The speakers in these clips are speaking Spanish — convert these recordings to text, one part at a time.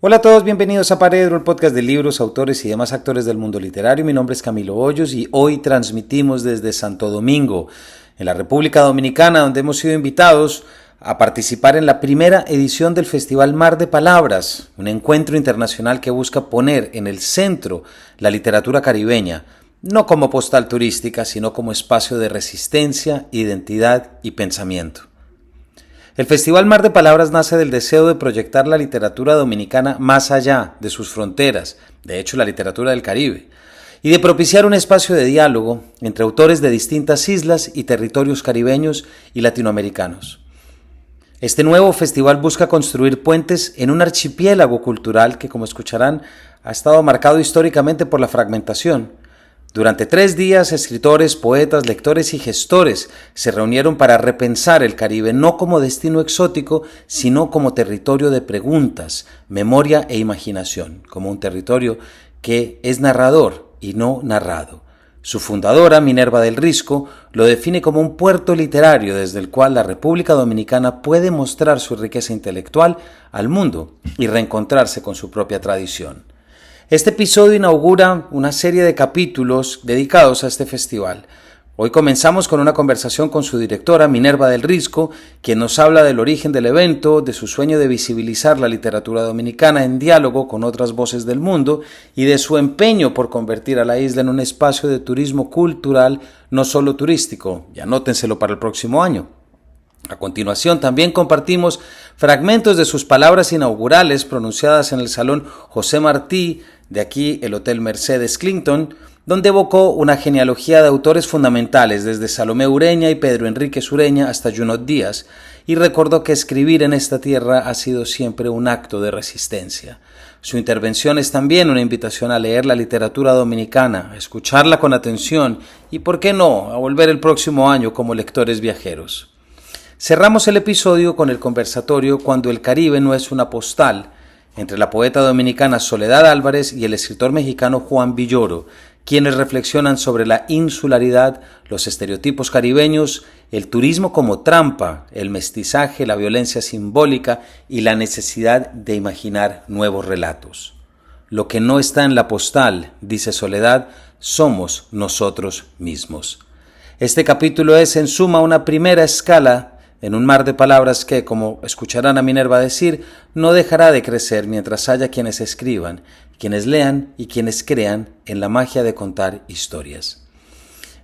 Hola a todos, bienvenidos a Paredro, el podcast de libros, autores y demás actores del mundo literario. Mi nombre es Camilo Hoyos y hoy transmitimos desde Santo Domingo, en la República Dominicana, donde hemos sido invitados a participar en la primera edición del Festival Mar de Palabras, un encuentro internacional que busca poner en el centro la literatura caribeña, no como postal turística, sino como espacio de resistencia, identidad y pensamiento. El Festival Mar de Palabras nace del deseo de proyectar la literatura dominicana más allá de sus fronteras, de hecho la literatura del Caribe, y de propiciar un espacio de diálogo entre autores de distintas islas y territorios caribeños y latinoamericanos. Este nuevo festival busca construir puentes en un archipiélago cultural que, como escucharán, ha estado marcado históricamente por la fragmentación. Durante 3 días, escritores, poetas, lectores y gestores se reunieron para repensar el Caribe no como destino exótico, sino como territorio de preguntas, memoria e imaginación, como un territorio que es narrador y no narrado. Su fundadora, Minerva del Risco, lo define como un puerto literario desde el cual la República Dominicana puede mostrar su riqueza intelectual al mundo y reencontrarse con su propia tradición. Este episodio inaugura una serie de capítulos dedicados a este festival. Hoy comenzamos con una conversación con su directora, Minerva del Risco, quien nos habla del origen del evento, de su sueño de visibilizar la literatura dominicana en diálogo con otras voces del mundo y de su empeño por convertir a la isla en un espacio de turismo cultural, no solo turístico. Y anótenselo para el próximo año. A continuación también compartimos fragmentos de sus palabras inaugurales pronunciadas en el Salón José Martí, de aquí el Hotel Mercedes Clinton, donde evocó una genealogía de autores fundamentales desde Salomé Ureña y Pedro Enrique Ureña hasta Junot Díaz, y recordó que escribir en esta tierra ha sido siempre un acto de resistencia. Su intervención es también una invitación a leer la literatura dominicana, a escucharla con atención y, ¿por qué no?, a volver el próximo año como lectores viajeros. Cerramos el episodio con el conversatorio Cuando el Caribe no es una postal, entre la poeta dominicana Soledad Álvarez y el escritor mexicano Juan Villoro, quienes reflexionan sobre la insularidad, los estereotipos caribeños, el turismo como trampa, el mestizaje, la violencia simbólica y la necesidad de imaginar nuevos relatos. Lo que no está en la postal, dice Soledad, somos nosotros mismos. Este capítulo es, en suma, una primera escala en un mar de palabras que, como escucharán a Minerva decir, no dejará de crecer mientras haya quienes escriban, quienes lean y quienes crean en la magia de contar historias.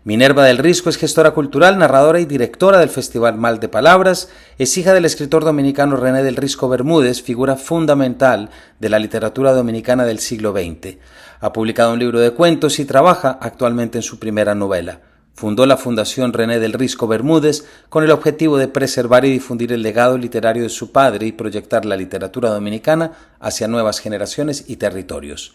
Minerva del Risco es gestora cultural, narradora y directora del Festival Mar de Palabras, es hija del escritor dominicano René del Risco Bermúdez, figura fundamental de la literatura dominicana del siglo XX. Ha publicado un libro de cuentos y trabaja actualmente en su primera novela. Fundó la Fundación René del Risco Bermúdez con el objetivo de preservar y difundir el legado literario de su padre y proyectar la literatura dominicana hacia nuevas generaciones y territorios.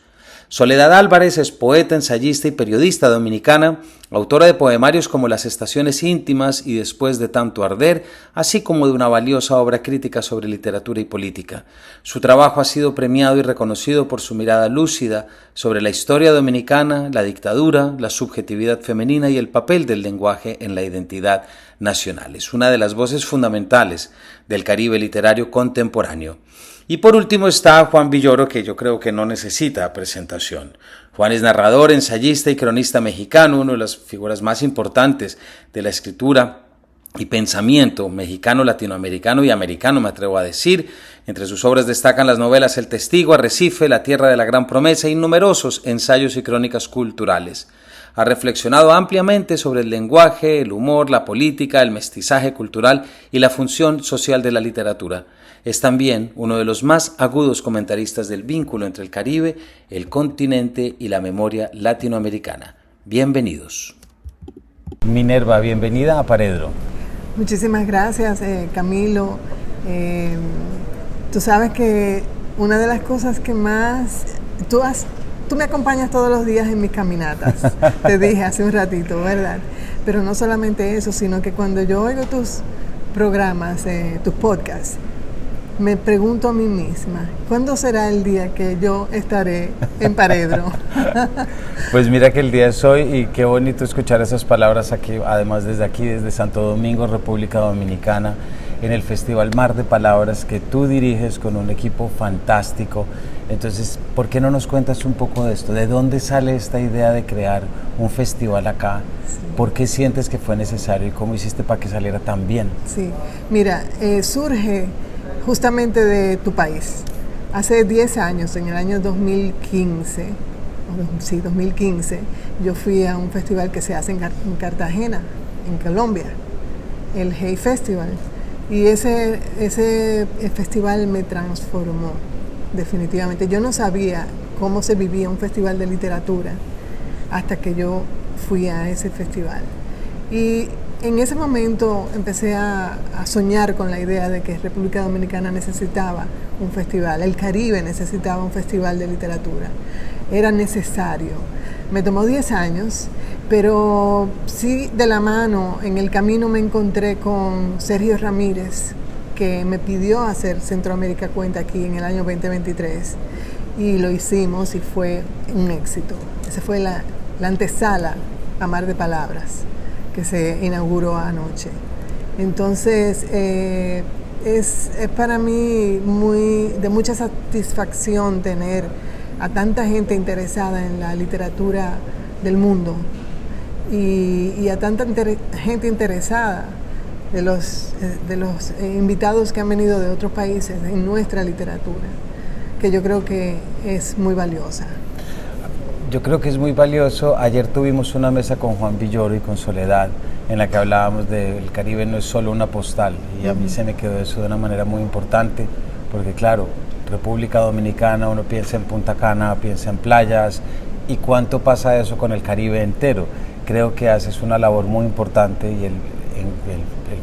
Soledad Álvarez es poeta, ensayista y periodista dominicana, autora de poemarios como Las estaciones íntimas y Después de tanto arder, así como de una valiosa obra crítica sobre literatura y política. Su trabajo ha sido premiado y reconocido por su mirada lúcida sobre la historia dominicana, la dictadura, la subjetividad femenina y el papel del lenguaje en la identidad nacional. Es una de las voces fundamentales del Caribe literario contemporáneo. Y por último está Juan Villoro, que yo creo que no necesita presentación. Juan es narrador, ensayista y cronista mexicano, una de las figuras más importantes de la escritura y pensamiento mexicano, latinoamericano y americano, me atrevo a decir. Entre sus obras destacan las novelas El Testigo, Arrecife, La Tierra de la Gran Promesa y numerosos ensayos y crónicas culturales. Ha reflexionado ampliamente sobre el lenguaje, el humor, la política, el mestizaje cultural y la función social de la literatura. Es también uno de los más agudos comentaristas del vínculo entre el Caribe, el continente y la memoria latinoamericana. Bienvenidos. Minerva, bienvenida a Paredro. Muchísimas gracias, Camilo. Tú sabes que una de las cosas que más... Tú me acompañas todos los días en mis caminatas, te dije hace un ratito, ¿verdad? Pero no solamente eso, sino que cuando yo oigo tus programas, tus podcasts, me pregunto a mí misma, ¿cuándo será el día que yo estaré en Paredro? Pues mira que el día es hoy y qué bonito escuchar esas palabras aquí, además desde aquí, desde Santo Domingo, República Dominicana. en el Festival Mar de Palabras que tú diriges con un equipo fantástico. Entonces, ¿por qué no nos cuentas un poco de esto? ¿De dónde sale esta idea de crear un festival acá? Sí. ¿Por qué sientes que fue necesario y cómo hiciste para que saliera tan bien? Sí, mira, surge justamente de tu país. Hace 10 años, en el año 2015, yo fui a un festival que se hace en Cartagena, en Colombia, el Hey Festival. Y ese festival me transformó, definitivamente. Yo no sabía cómo se vivía un festival de literatura hasta que yo fui a ese festival. Y en ese momento empecé a soñar con la idea de que República Dominicana necesitaba un festival, el Caribe necesitaba un festival de literatura. Era necesario. Me tomó 10 años, pero sí de la mano, en el camino me encontré con Sergio Ramírez, que me pidió hacer Centroamérica Cuenta aquí en el año 2023, y lo hicimos y fue un éxito. Esa fue la antesala a Mar de Palabras, que se inauguró anoche. Entonces, es para mí de mucha satisfacción tener a tanta gente interesada en la literatura del mundo y a tanta gente interesada de los invitados que han venido de otros países en nuestra literatura, que yo creo que es muy valiosa. Yo creo que es muy valioso. Ayer tuvimos una mesa con Juan Villoro y con Soledad en la que hablábamos de el Caribe no es solo una postal, y a mí se me quedó eso de una manera muy importante, porque claro, República Dominicana, uno piensa en Punta Cana, piensa en playas, y cuánto pasa eso con el Caribe entero. Creo que haces una labor muy importante y el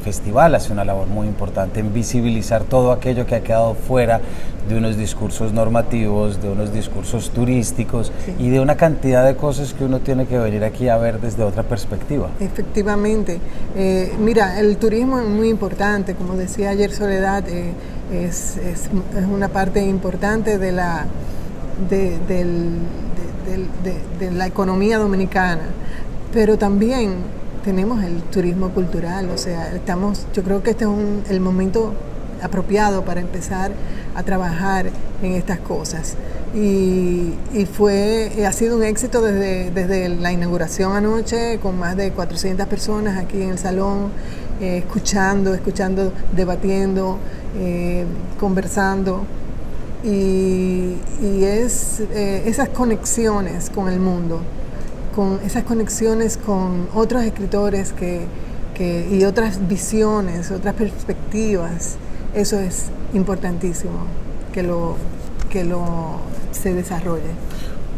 festival hace una labor muy importante en visibilizar todo aquello que ha quedado fuera de unos discursos normativos, de unos discursos turísticos, sí, y de una cantidad de cosas que uno tiene que venir aquí a ver desde otra perspectiva. Efectivamente. Mira, el turismo es muy importante, como decía ayer Soledad, es una parte importante de la economía dominicana, pero también tenemos el turismo cultural, o sea, yo creo que este es el momento apropiado para empezar a trabajar en estas cosas. Y ha sido un éxito desde la inauguración anoche, con más de 400 personas aquí en el salón, escuchando, debatiendo, conversando. Y esas conexiones con el mundo, con esas conexiones con otros escritores y otras visiones, otras perspectivas, eso es importantísimo que se desarrolle.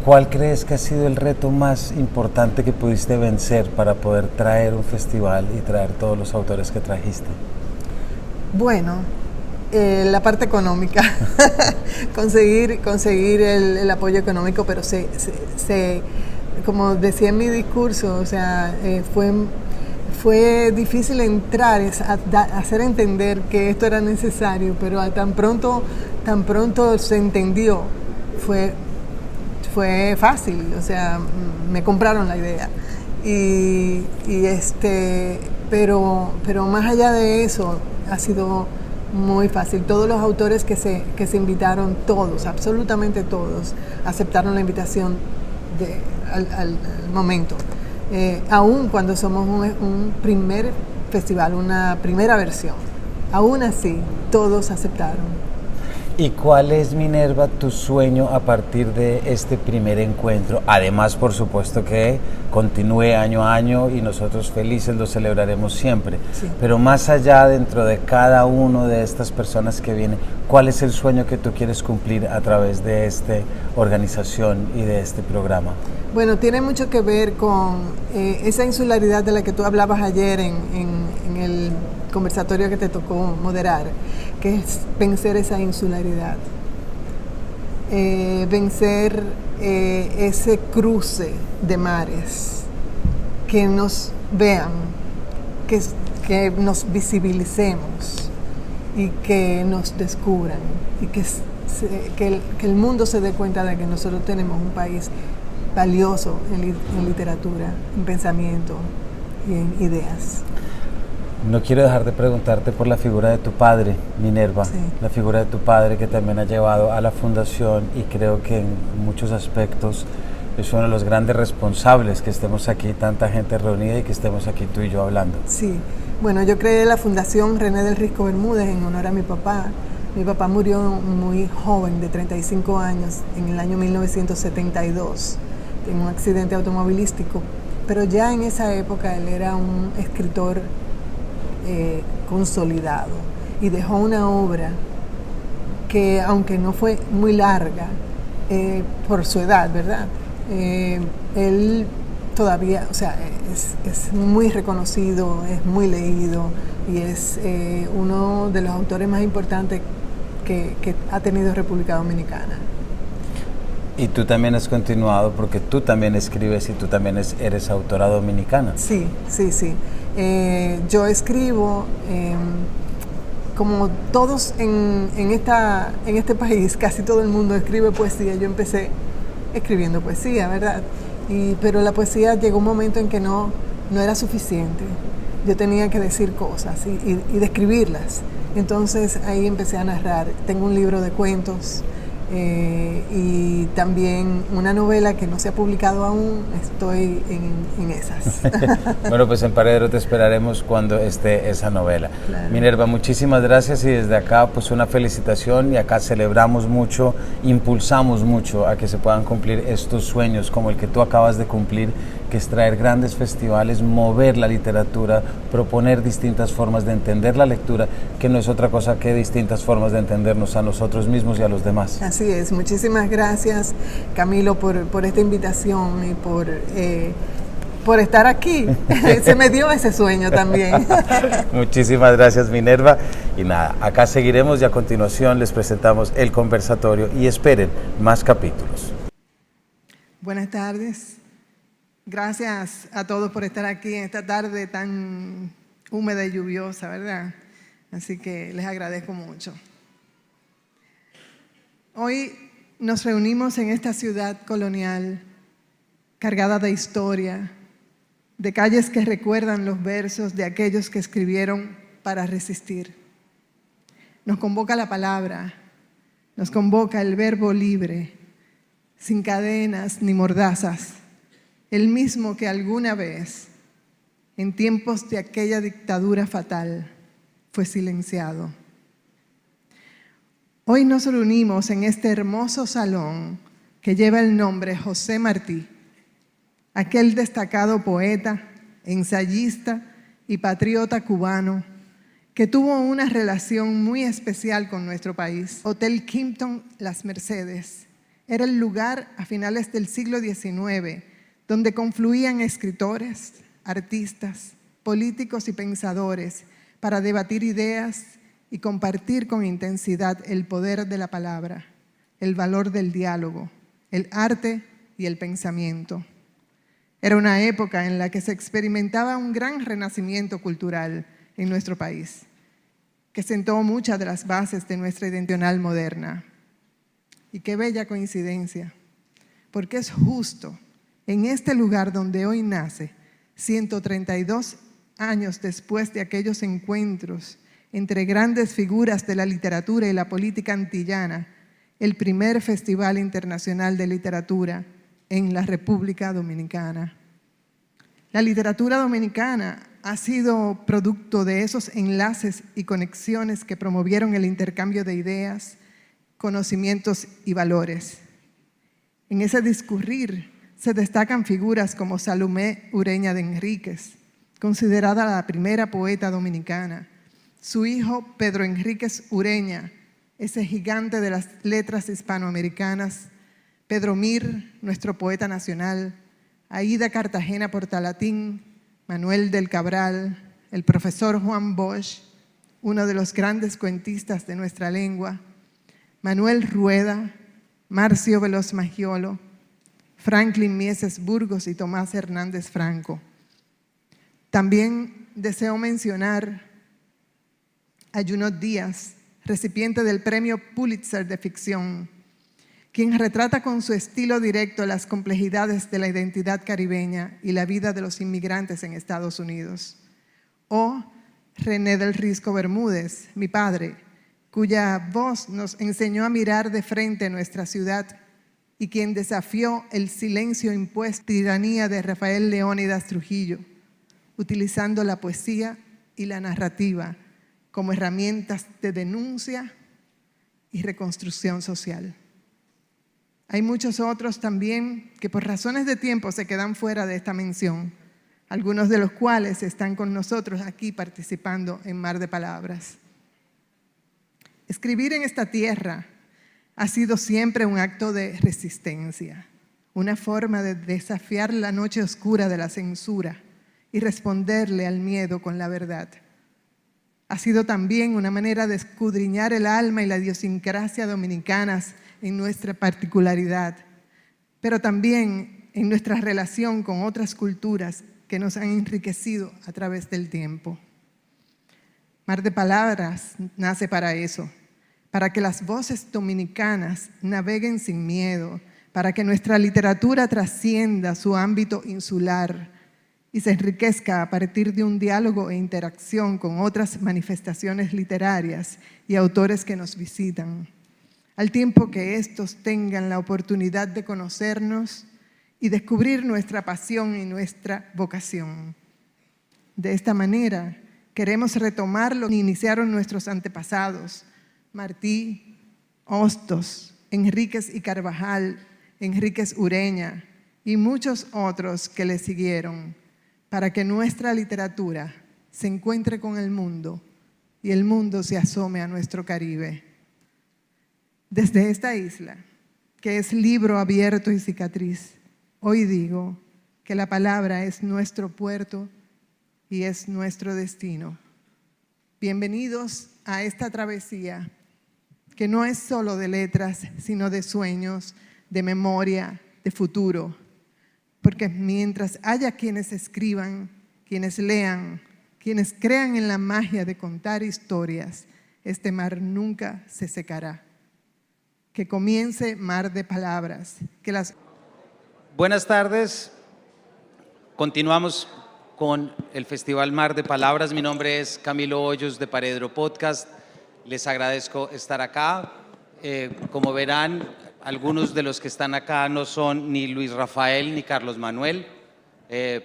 ¿Cuál crees que ha sido el reto más importante que pudiste vencer para poder traer un festival y traer todos los autores que trajiste? Bueno, la parte económica, conseguir el apoyo económico, pero como decía en mi discurso, o sea, fue difícil entrar, hacer entender que esto era necesario, pero tan pronto se entendió, fue fácil, o sea, me compraron la idea. Pero más allá de eso, ha sido muy fácil. Todos los autores que se invitaron, todos, absolutamente todos, aceptaron la invitación al momento. Aún cuando somos un primer festival, una primera versión, aún así todos aceptaron. ¿Y cuál es, Minerva, tu sueño a partir de este primer encuentro? Además, por supuesto, que continúe año a año y nosotros felices lo celebraremos siempre. Sí. Pero más allá, dentro de cada uno de estas personas que vienen, ¿cuál es el sueño que tú quieres cumplir a través de esta organización y de este programa? Bueno, tiene mucho que ver con esa insularidad de la que tú hablabas ayer en el conversatorio que te tocó moderar, que es vencer esa insularidad, vencer ese cruce de mares, que nos vean, que nos visibilicemos y que nos descubran y que el mundo se dé cuenta de que nosotros tenemos un país valioso en literatura, en pensamiento y en ideas. No quiero dejar de preguntarte por la figura de tu padre, Minerva, Sí. la figura de tu padre que también ha llevado a la fundación y creo que en muchos aspectos es uno de los grandes responsables que estemos aquí, tanta gente reunida y que estemos aquí tú y yo hablando. Sí, bueno, yo creé la Fundación René del Risco Bermúdez en honor a mi papá. Mi papá murió muy joven, de 35 años, en el año 1972, en un accidente automovilístico. Pero ya en esa época él era un escritor consolidado y dejó una obra que, aunque no fue muy larga, por su edad, ¿verdad? Él todavía, o sea, es muy reconocido, es muy leído y es uno de los autores más importantes que ha tenido República Dominicana. Y tú también has continuado porque tú también escribes y tú también eres autora dominicana. Sí. Yo escribo, como todos en este país, casi todo el mundo escribe poesía. Yo empecé escribiendo poesía, ¿verdad? Pero la poesía llegó un momento en que no era suficiente. Yo tenía que decir cosas y describirlas. Entonces ahí empecé a narrar. Tengo un libro de cuentos y también una novela que no se ha publicado aún. Estoy en esas. Bueno, pues en Paredero te esperaremos cuando esté esa novela. Claro. Minerva, muchísimas gracias y desde acá pues una felicitación y acá celebramos mucho, impulsamos mucho a que se puedan cumplir estos sueños como el que tú acabas de cumplir, que es traer grandes festivales, mover la literatura, proponer distintas formas de entender la lectura, que no es otra cosa que distintas formas de entendernos a nosotros mismos y a los demás. Así es. Muchísimas gracias, Camilo, por esta invitación y por estar aquí. Se me dio ese sueño también. Muchísimas gracias, Minerva. Y nada, acá seguiremos y a continuación les presentamos el conversatorio y esperen más capítulos. Buenas tardes. Gracias a todos por estar aquí en esta tarde tan húmeda y lluviosa, ¿verdad? Así que les agradezco mucho. Hoy nos reunimos en esta ciudad colonial cargada de historia, de calles que recuerdan los versos de aquellos que escribieron para resistir. Nos convoca la palabra, nos convoca el verbo libre, sin cadenas ni mordazas, el mismo que alguna vez, en tiempos de aquella dictadura fatal, fue silenciado. Hoy nos reunimos en este hermoso salón que lleva el nombre José Martí, aquel destacado poeta, ensayista y patriota cubano que tuvo una relación muy especial con nuestro país. Hotel Kimpton Las Mercedes era el lugar a finales del siglo XIX donde confluían escritores, artistas, políticos y pensadores para debatir ideas y compartir con intensidad el poder de la palabra, el valor del diálogo, el arte y el pensamiento. Era una época en la que se experimentaba un gran renacimiento cultural en nuestro país, que sentó muchas de las bases de nuestra identidad moderna. Y qué bella coincidencia, porque es justo en este lugar donde hoy nace, 132 años después de aquellos encuentros entre grandes figuras de la literatura y la política antillana, el primer Festival Internacional de Literatura en la República Dominicana. La literatura dominicana ha sido producto de esos enlaces y conexiones que promovieron el intercambio de ideas, conocimientos y valores. En ese discurrir se destacan figuras como Salomé Ureña de Enríquez, considerada la primera poeta dominicana, su hijo Pedro Enríquez Ureña, ese gigante de las letras hispanoamericanas, Pedro Mir, nuestro poeta nacional, Aída Cartagena Portalatín, Manuel del Cabral, el profesor Juan Bosch, uno de los grandes cuentistas de nuestra lengua, Manuel Rueda, Marcio Veloz Maggiolo, Franklin Mieses Burgos y Tomás Hernández Franco. También deseo mencionar a Junot Díaz, recipiente del Premio Pulitzer de Ficción, quien retrata con su estilo directo las complejidades de la identidad caribeña y la vida de los inmigrantes en Estados Unidos. O René del Risco Bermúdez, mi padre, cuya voz nos enseñó a mirar de frente nuestra ciudad y quien desafió el silencio impuesto tiranía de Rafael Leónidas Trujillo, utilizando la poesía y la narrativa como herramientas de denuncia y reconstrucción social. Hay muchos otros también que por razones de tiempo se quedan fuera de esta mención, algunos de los cuales están con nosotros aquí participando en Mar de Palabras. Escribir en esta tierra ha sido siempre un acto de resistencia, una forma de desafiar la noche oscura de la censura y responderle al miedo con la verdad. Ha sido también una manera de escudriñar el alma y la idiosincrasia dominicanas en nuestra particularidad, pero también en nuestra relación con otras culturas que nos han enriquecido a través del tiempo. Mar de Palabras nace para eso, para que las voces dominicanas naveguen sin miedo, para que nuestra literatura trascienda su ámbito insular y se enriquezca a partir de un diálogo e interacción con otras manifestaciones literarias y autores que nos visitan, al tiempo que estos tengan la oportunidad de conocernos y descubrir nuestra pasión y nuestra vocación. De esta manera, queremos retomar lo que iniciaron nuestros antepasados, Martí, Hostos, Enríquez y Carvajal, Enríquez Ureña y muchos otros que le siguieron, para que nuestra literatura se encuentre con el mundo y el mundo se asome a nuestro Caribe. Desde esta isla, que es libro abierto y cicatriz, hoy digo que la palabra es nuestro puerto y es nuestro destino. Bienvenidos a esta travesía que no es solo de letras, sino de sueños, de memoria, de futuro. Porque mientras haya quienes escriban, quienes lean, quienes crean en la magia de contar historias, este mar nunca se secará. Que comience Mar de Palabras. Buenas tardes. Continuamos con el Festival Mar de Palabras. Mi nombre es Camilo Hoyos de Paredro Podcast. Les agradezco estar acá. Como verán, algunos de los que están acá no son ni Luis Rafael ni Carlos Manuel.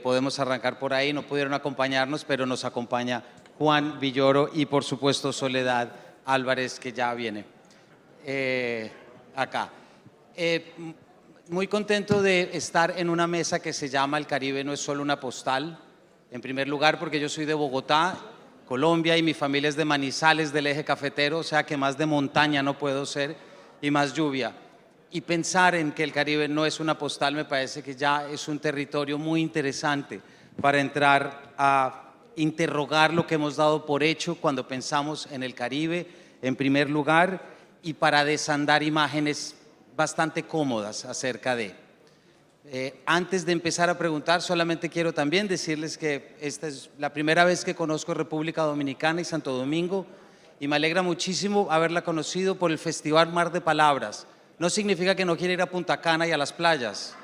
Podemos arrancar por ahí, no pudieron acompañarnos, pero nos acompaña Juan Villoro y por supuesto Soledad Álvarez, que ya viene acá. Muy contento de estar en una mesa que se llama El Caribe no es solo una postal. En primer lugar, porque yo soy de Bogotá, Colombia, y mi familia es de Manizales, del eje cafetero, o sea que más de montaña no puedo ser, y más lluvia. Y pensar en que el Caribe no es una postal me parece que ya es un territorio muy interesante para entrar a interrogar lo que hemos dado por hecho cuando pensamos en el Caribe, en primer lugar, y para desandar imágenes bastante cómodas acerca de. Antes de empezar a preguntar, solamente quiero también decirles que esta es la primera vez que conozco República Dominicana y Santo Domingo, y me alegra muchísimo haberla conocido por el Festival Mar de Palabras. No significa que no quiera ir a Punta Cana y a las playas.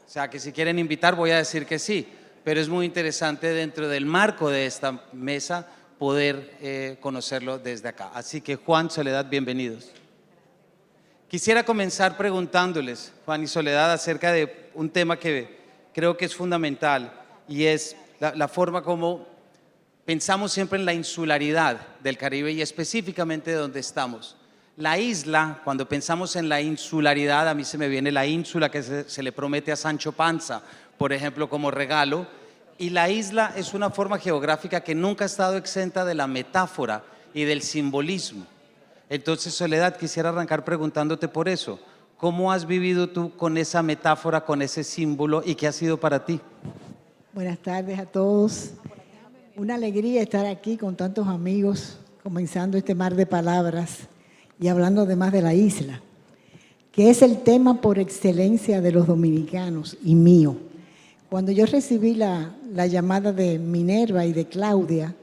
O sea, que si quieren invitar voy a decir que sí, pero es muy interesante dentro del marco de esta mesa poder conocerlo desde acá. Así que Juan, Soledad, bienvenidos. Quisiera comenzar preguntándoles, Juan y Soledad, acerca de un tema que creo que es fundamental, y es la forma como pensamos siempre en la insularidad del Caribe y específicamente de donde estamos. La isla, cuando pensamos en la insularidad, a mí se me viene la ínsula que se le promete a Sancho Panza, por ejemplo, como regalo, y la isla es una forma geográfica que nunca ha estado exenta de la metáfora y del simbolismo. Entonces, Soledad, quisiera arrancar preguntándote por eso. ¿Cómo has vivido tú con esa metáfora, con ese símbolo, y qué ha sido para ti? Buenas tardes a todos. Una alegría estar aquí con tantos amigos, comenzando este Mar de Palabras y hablando además de la isla, que es el tema por excelencia de los dominicanos y mío. Cuando yo recibí la llamada de Minerva y de Claudia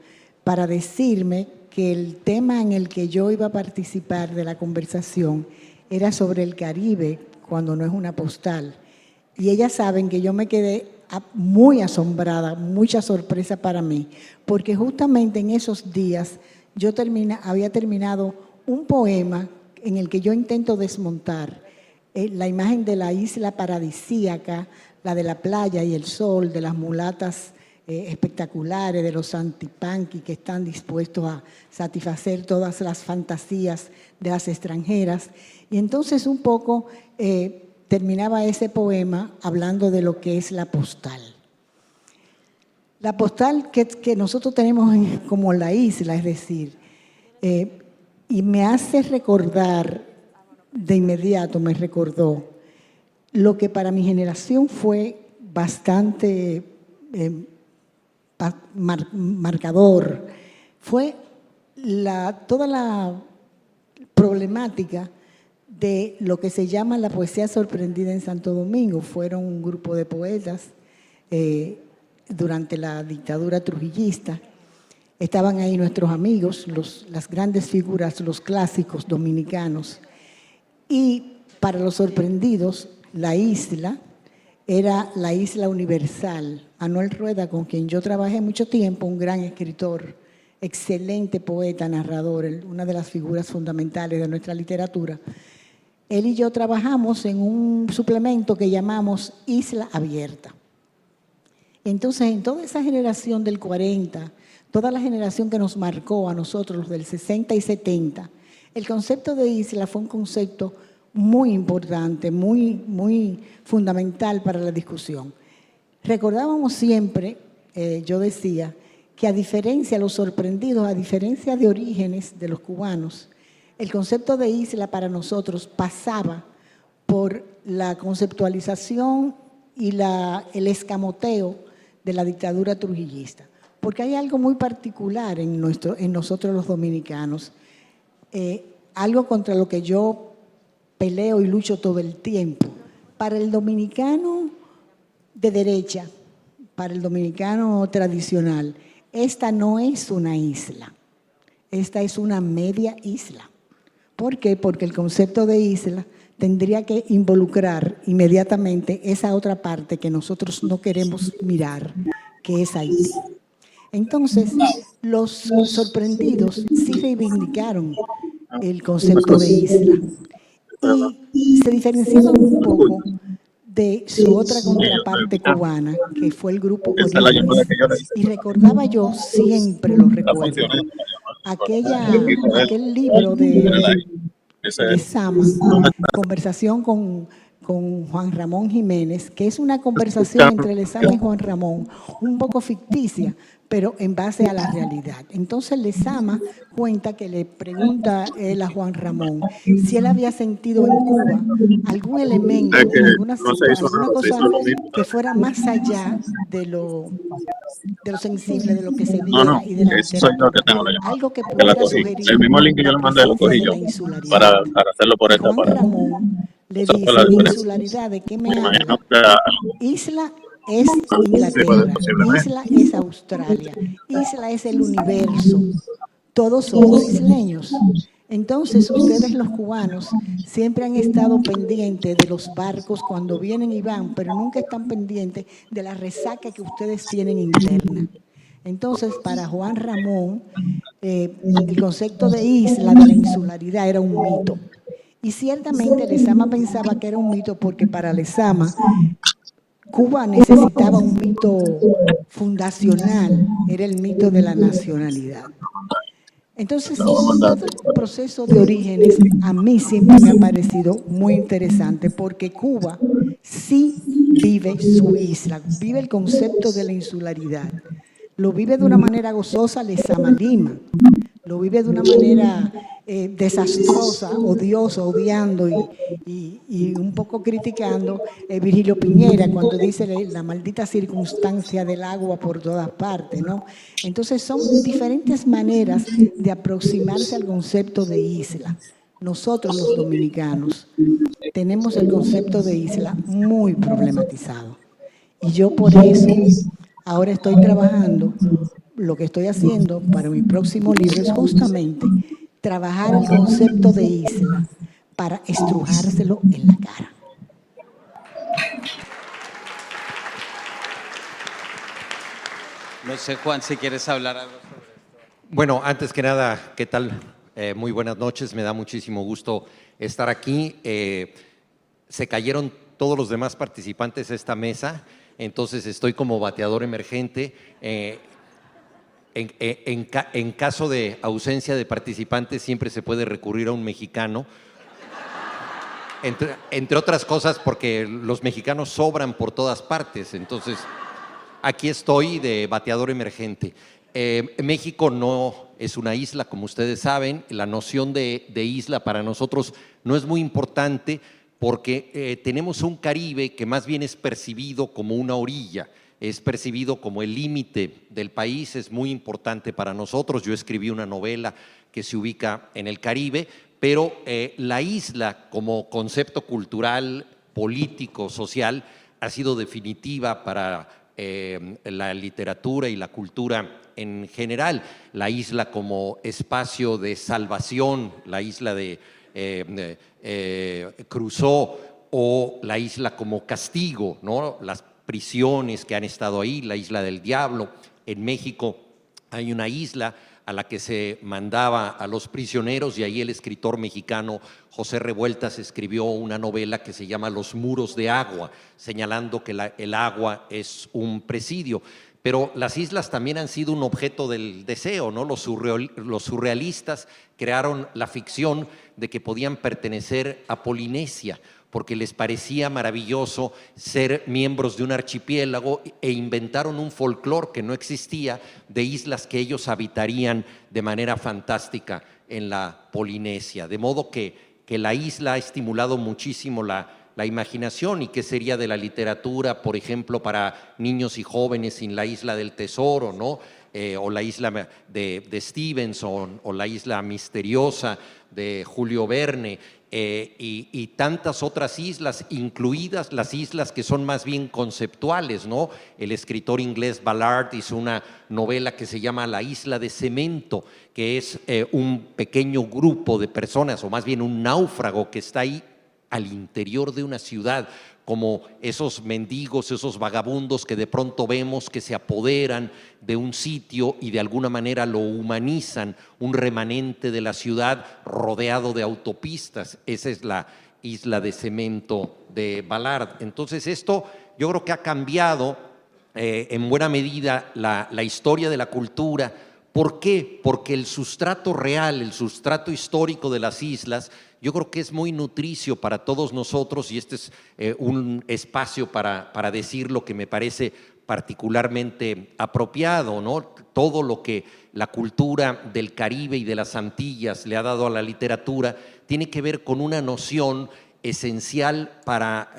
para decirme que el tema en el que yo iba a participar de la conversación era sobre el Caribe, cuando no es una postal. Y ellas saben que yo me quedé muy asombrada, mucha sorpresa para mí, porque justamente en esos días yo había terminado un poema en el que yo intento desmontar la imagen de la isla paradisíaca, la de la playa y el sol, de las mulatas espectaculares, de los antipanqui que están dispuestos a satisfacer todas las fantasías de las extranjeras. Y entonces un poco terminaba ese poema hablando de lo que es la postal. La postal que nosotros tenemos como la isla, es decir, y me hace recordar, de inmediato me recordó, lo que para mi generación fue bastante marcador, fue toda la problemática de lo que se llama la poesía sorprendida en Santo Domingo. Fueron un grupo de poetas durante la dictadura trujillista. Estaban ahí nuestros amigos, las grandes figuras, los clásicos dominicanos. Y para los sorprendidos, la isla era la isla universal. Manuel Rueda, con quien yo trabajé mucho tiempo, un gran escritor, excelente poeta, narrador, una de las figuras fundamentales de nuestra literatura. Él y yo trabajamos en un suplemento que llamamos Isla Abierta. Entonces, en toda esa generación del 40, toda la generación que nos marcó a nosotros, los del 60 y 70, el concepto de isla fue un concepto muy importante, muy fundamental para la discusión. Recordábamos siempre, yo decía, que a diferencia, los sorprendidos, a diferencia de Orígenes, de los cubanos, el concepto de isla para nosotros pasaba por la conceptualización y el escamoteo de la dictadura trujillista. Porque hay algo muy particular en nosotros los dominicanos, algo contra lo que yo peleo y lucho todo el tiempo. Para el dominicano de derecha, para el dominicano tradicional, esta no es una isla, esta es una media isla. ¿Por qué? Porque el concepto de isla tendría que involucrar inmediatamente esa otra parte que nosotros no queremos mirar, que es Haití. Entonces, los sorprendidos sí reivindicaron el concepto de isla y se diferenciaban un poco de su otra contraparte cubana, que fue el grupo Orígenes. Y recordaba yo, siempre lo recuerdo, aquel libro de Lezama, Conversación con Juan Ramón Jiménez, que es una conversación entre Lezama y Juan Ramón, un poco ficticia, pero en base a la realidad. Entonces Lezama cuenta que le pregunta él a Juan Ramón si él había sentido en Cuba algún elemento, alguna cosa que fuera más allá de lo sensible, de lo que se viera y de la literatura. Algo que pudiera sugerir el mismo link que yo le mandé lo cogí yo para hacerlo por esta. Juan Ramón le dice, insularidad, ¿de qué me habla? Isla es Inglaterra, isla es Australia, isla es el universo, todos somos isleños. Entonces, ustedes los cubanos siempre han estado pendientes de los barcos cuando vienen y van, pero nunca están pendientes de la resaca que ustedes tienen interna. Entonces, para Juan Ramón, el concepto de isla, de la insularidad, era un mito. Y ciertamente Lezama pensaba que era un mito porque para Lezama Cuba necesitaba un mito fundacional, era el mito de la nacionalidad. Entonces, todo el proceso de Orígenes a mí siempre me ha parecido muy interesante porque Cuba sí vive su isla, vive el concepto de la insularidad. Lo vive de una manera gozosa Lezama Lima, lo vive de una manera desastrosa, odiosa, odiando y un poco criticando Virgilio Piñera cuando dice la maldita circunstancia del agua por todas partes, ¿no? Entonces son diferentes maneras de aproximarse al concepto de isla. Nosotros los dominicanos tenemos el concepto de isla muy problematizado y yo por eso ahora estoy trabajando, lo que estoy haciendo para mi próximo libro es justamente trabajar el concepto de isla para estrujárselo en la cara. No sé, Juan, si quieres hablar algo sobre esto. Bueno, antes que nada, ¿qué tal? Muy buenas noches, me da muchísimo gusto estar aquí. Se cayeron todos los demás participantes de esta mesa, entonces estoy como bateador emergente. En caso de ausencia de participantes, siempre se puede recurrir a un mexicano. Entre otras cosas, porque los mexicanos sobran por todas partes, entonces aquí estoy de bateador emergente. México no es una isla, como ustedes saben. La noción de isla para nosotros no es muy importante porque tenemos un Caribe que más bien es percibido como una orilla, es percibido como el límite del país, es muy importante para nosotros. Yo escribí una novela que se ubica en el Caribe, pero la isla como concepto cultural, político, social, ha sido definitiva para la literatura y la cultura en general. La isla como espacio de salvación, la isla de Crusoe, o la isla como castigo, ¿no? Las prisiones que han estado ahí, la isla del diablo. En México hay una isla a la que se mandaba a los prisioneros, y ahí el escritor mexicano José Revueltas escribió una novela que se llama Los muros de agua, señalando que el agua es un presidio. Pero las islas también han sido un objeto del deseo, ¿no? Los surrealistas crearon la ficción de que podían pertenecer a Polinesia, porque les parecía maravilloso ser miembros de un archipiélago, e inventaron un folclore que no existía de islas que ellos habitarían de manera fantástica en la Polinesia. De modo que la isla ha estimulado muchísimo la imaginación. ¿Y qué sería de la literatura, por ejemplo, para niños y jóvenes sin la Isla del Tesoro, ¿no? O la isla de Stevenson, o la isla misteriosa de Julio Verne, y tantas otras islas, incluidas las islas que son más bien conceptuales, ¿no? El escritor inglés Ballard hizo una novela que se llama La isla de cemento, que es un pequeño grupo de personas, o más bien un náufrago que está ahí al interior de una ciudad, como esos mendigos, esos vagabundos que de pronto vemos que se apoderan de un sitio y de alguna manera lo humanizan, un remanente de la ciudad rodeado de autopistas. Esa es la isla de cemento de Ballard. Entonces esto yo creo que ha cambiado en buena medida la historia de la cultura. ¿Por qué? Porque el sustrato real, el sustrato histórico de las islas, yo creo que es muy nutricio para todos nosotros, y este es un espacio para decir lo que me parece particularmente apropiado, ¿no? Todo lo que la cultura del Caribe y de las Antillas le ha dado a la literatura tiene que ver con una noción esencial para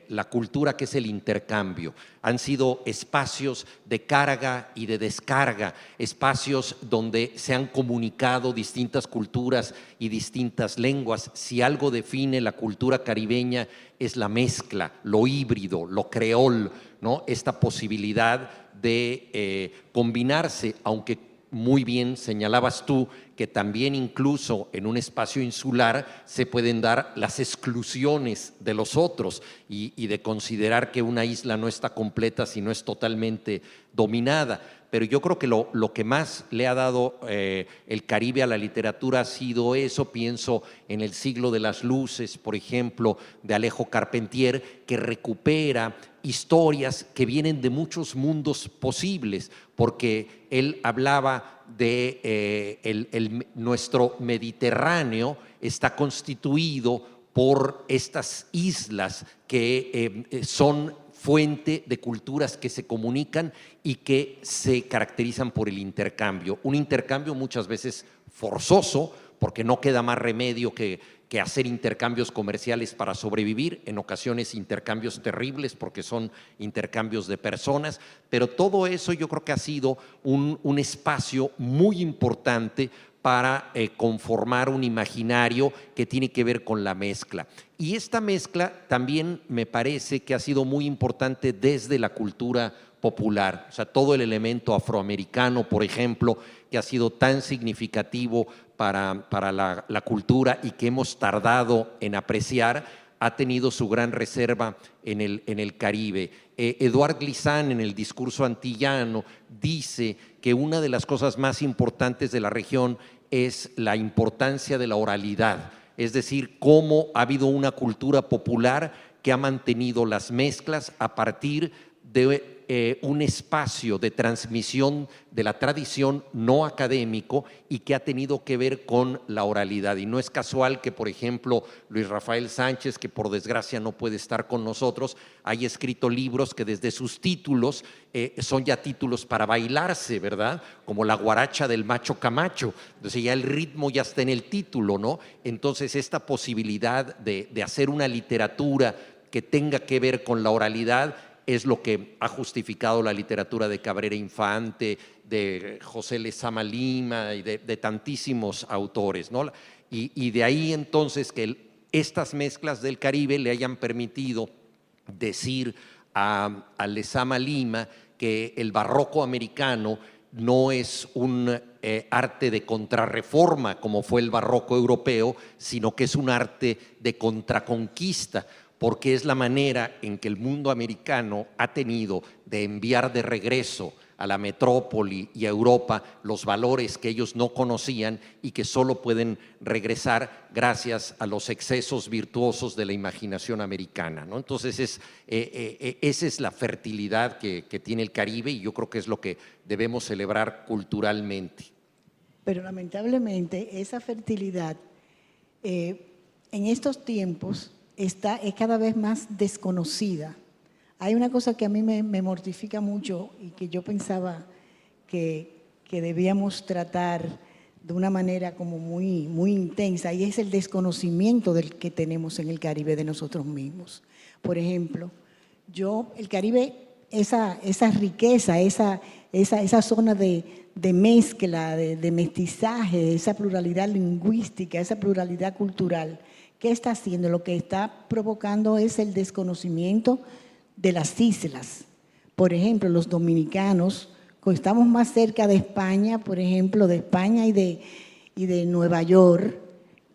la cultura, que es el intercambio. Han sido espacios de carga y de descarga, espacios donde se han comunicado distintas culturas y distintas lenguas. Si algo define la cultura caribeña es la mezcla, lo híbrido, lo creol, ¿no? Esta posibilidad de combinarse, aunque muy bien señalabas tú que también incluso en un espacio insular se pueden dar las exclusiones de los otros, y de considerar que una isla no está completa si no es totalmente dominada. Pero yo creo que lo que más le ha dado el Caribe a la literatura ha sido eso. Pienso en El siglo de las luces, por ejemplo, de Alejo Carpentier, que recupera historias que vienen de muchos mundos posibles, porque él hablaba de nuestro Mediterráneo está constituido por estas islas que son fuente de culturas que se comunican y que se caracterizan por el intercambio. Un intercambio muchas veces forzoso, porque no queda más remedio que hacer intercambios comerciales para sobrevivir, en ocasiones intercambios terribles porque son intercambios de personas, pero todo eso yo creo que ha sido un espacio muy importante para conformar un imaginario que tiene que ver con la mezcla. Y esta mezcla también me parece que ha sido muy importante desde la cultura popular, o sea, todo el elemento afroamericano, por ejemplo, que ha sido tan significativo para la cultura y que hemos tardado en apreciar, ha tenido su gran reserva en el Caribe. Édouard Glissant, en el discurso antillano, dice que una de las cosas más importantes de la región es la importancia de la oralidad, es decir, cómo ha habido una cultura popular que ha mantenido las mezclas a partir de un espacio de transmisión de la tradición no académico y que ha tenido que ver con la oralidad. Y no es casual que, por ejemplo, Luis Rafael Sánchez, que por desgracia no puede estar con nosotros, haya escrito libros que desde sus títulos son ya títulos para bailarse, ¿verdad? Como La guaracha del macho Camacho. Entonces ya el ritmo ya está en el título, ¿no? Entonces esta posibilidad de hacer una literatura que tenga que ver con la oralidad es lo que ha justificado la literatura de Cabrera Infante, de José Lezama Lima y de tantísimos autores, ¿no? Y de ahí entonces que estas mezclas del Caribe le hayan permitido decir a Lezama Lima que el barroco americano no es un arte de contrarreforma como fue el barroco europeo, sino que es un arte de contraconquista, porque es la manera en que el mundo americano ha tenido de enviar de regreso a la metrópoli y a Europa los valores que ellos no conocían y que solo pueden regresar gracias a los excesos virtuosos de la imaginación americana, ¿no? Entonces esa es la fertilidad que tiene el Caribe y yo creo que es lo que debemos celebrar culturalmente. Pero lamentablemente esa fertilidad en estos tiempos es cada vez más desconocida. Hay una cosa que a mí me mortifica mucho y que yo pensaba que debíamos tratar de una manera como muy, muy intensa, y es el desconocimiento del que tenemos en el Caribe de nosotros mismos. Por ejemplo, el Caribe, esa riqueza, esa zona de mezcla, de mestizaje, esa pluralidad lingüística, esa pluralidad cultural, ¿qué está haciendo? Lo que está provocando es el desconocimiento de las islas. Por ejemplo, los dominicanos, estamos más cerca de España, por ejemplo, de España y de Nueva York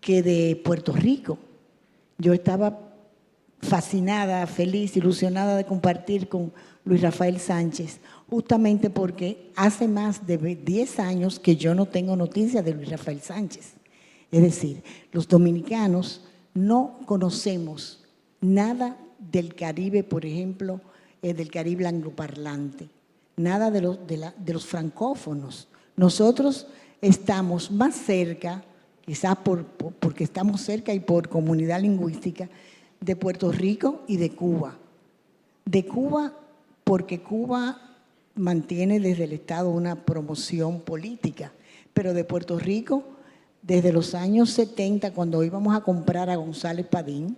que de Puerto Rico. Yo estaba fascinada, feliz, ilusionada de compartir con Luis Rafael Sánchez, justamente porque hace más de 10 años que yo no tengo noticia de Luis Rafael Sánchez. Es decir, los dominicanos no conocemos nada del Caribe, por ejemplo, del Caribe angloparlante, nada de los francófonos. Nosotros estamos más cerca, quizás porque estamos cerca y por comunidad lingüística, de Puerto Rico y de Cuba. De Cuba, porque Cuba mantiene desde el Estado una promoción política, pero de Puerto Rico, desde los años 70, cuando íbamos a comprar a González Padín,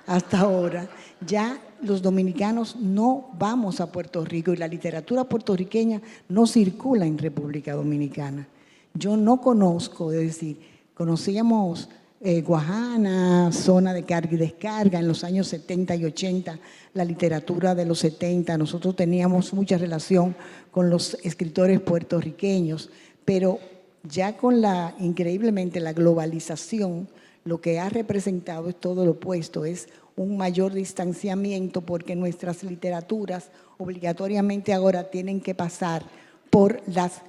hasta ahora, ya los dominicanos no vamos a Puerto Rico y la literatura puertorriqueña no circula en República Dominicana. Yo no conozco, es decir, conocíamos Guajana, zona de carga y descarga en los años 70 y 80, la literatura de los 70, nosotros teníamos mucha relación con los escritores puertorriqueños, pero ya con increíblemente la globalización, lo que ha representado es todo lo opuesto, es un mayor distanciamiento porque nuestras literaturas obligatoriamente ahora tienen que pasar por las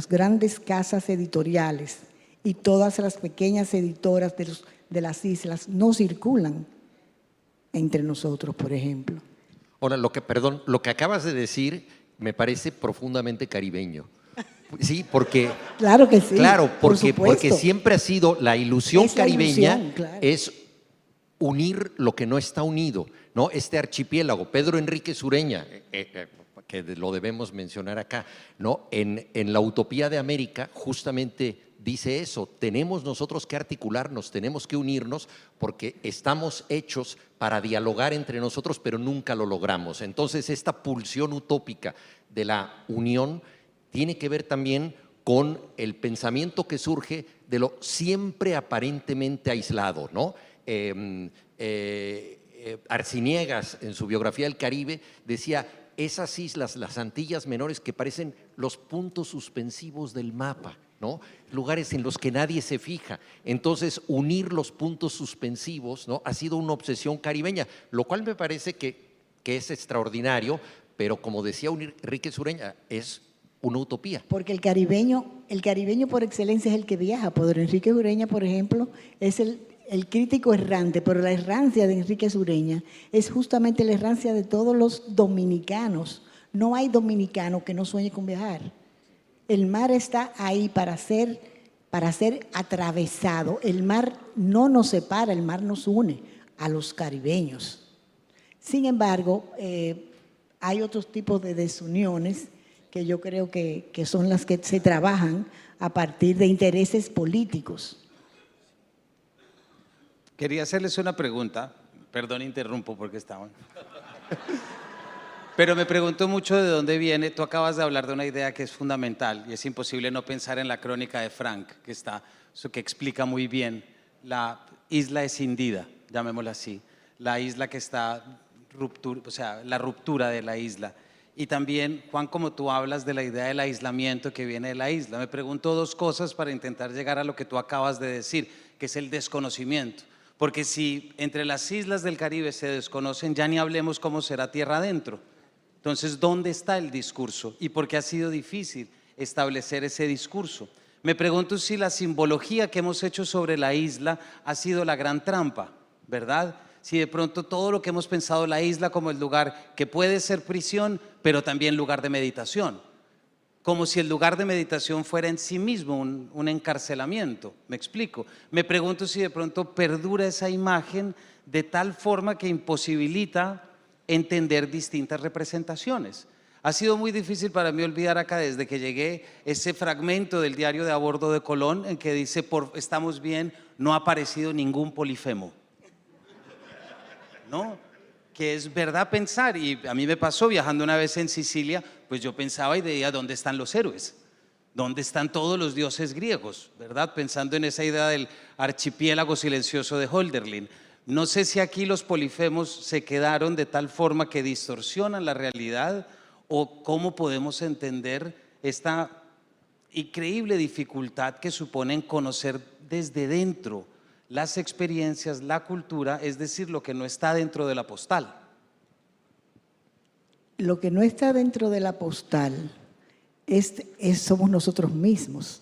grandes casas editoriales y todas las pequeñas editoras de las islas no circulan entre nosotros, por ejemplo. Ahora, lo que acabas de decir me parece profundamente caribeño. Sí, porque… Claro que sí. Claro, porque siempre ha sido la ilusión caribeña, claro, es unir lo que no está unido, ¿no? Este archipiélago, Pedro Enríquez Ureña, que lo debemos mencionar acá, ¿no? En la Utopía de América justamente dice eso, tenemos nosotros que articularnos, tenemos que unirnos porque estamos hechos para dialogar entre nosotros, pero nunca lo logramos. Entonces, esta pulsión utópica de la unión tiene que ver también con el pensamiento que surge de lo siempre aparentemente aislado, ¿no? Arciniegas, en su biografía del Caribe, decía, esas islas, las Antillas Menores, que parecen los puntos suspensivos del mapa. ¿no? Lugares en los que nadie se fija. Entonces, unir los puntos suspensivos, ¿no?, ha sido una obsesión caribeña, lo cual me parece que es extraordinario, pero como decía Enrique Sureña, es una utopía. Porque el caribeño por excelencia es el que viaja. Por Enrique Sureña, por ejemplo, es el crítico errante, pero la errancia de Enrique Sureña es justamente la errancia de todos los dominicanos. No hay dominicano que no sueñe con viajar. El mar está ahí para ser atravesado. El mar no nos separa, el mar nos une a los caribeños. Sin embargo, hay otros tipos de desuniones que yo creo que son las que se trabajan a partir de intereses políticos. Quería hacerles una pregunta, perdón, interrumpo porque estaban. Pero me pregunto mucho de dónde viene. Tú acabas de hablar de una idea que es fundamental y es imposible no pensar en la crónica de Frank, que explica muy bien la isla escindida, llamémosla así, la isla que está la ruptura de la isla. Y también, Juan, como tú hablas de la idea del aislamiento que viene de la isla, me pregunto dos cosas para intentar llegar a lo que tú acabas de decir, que es el desconocimiento. Porque si entre las islas del Caribe se desconocen, ya ni hablemos cómo será tierra adentro. Entonces, ¿dónde está el discurso? ¿Y por qué ha sido difícil establecer ese discurso? Me pregunto si la simbología que hemos hecho sobre la isla ha sido la gran trampa, ¿verdad? Si de pronto todo lo que hemos pensado la isla como el lugar que puede ser prisión, pero también lugar de meditación. Como si el lugar de meditación fuera en sí mismo un encarcelamiento, ¿me explico? Me pregunto si de pronto perdura esa imagen de tal forma que imposibilita entender distintas representaciones. Ha sido muy difícil para mí olvidar acá, desde que llegué, ese fragmento del diario de a bordo de Colón en que dice, estamos bien, no ha aparecido ningún Polifemo, ¿no? Que es verdad pensar, y a mí me pasó viajando una vez en Sicilia, pues yo pensaba y veía dónde están los héroes, dónde están todos los dioses griegos, ¿verdad? Pensando en esa idea del archipiélago silencioso de Hölderlin. No sé si aquí los polifemos se quedaron de tal forma que distorsionan la realidad, o cómo podemos entender esta increíble dificultad que suponen conocer desde dentro las experiencias, la cultura, es decir, lo que no está dentro de la postal. Lo que no está dentro de la postal somos nosotros mismos.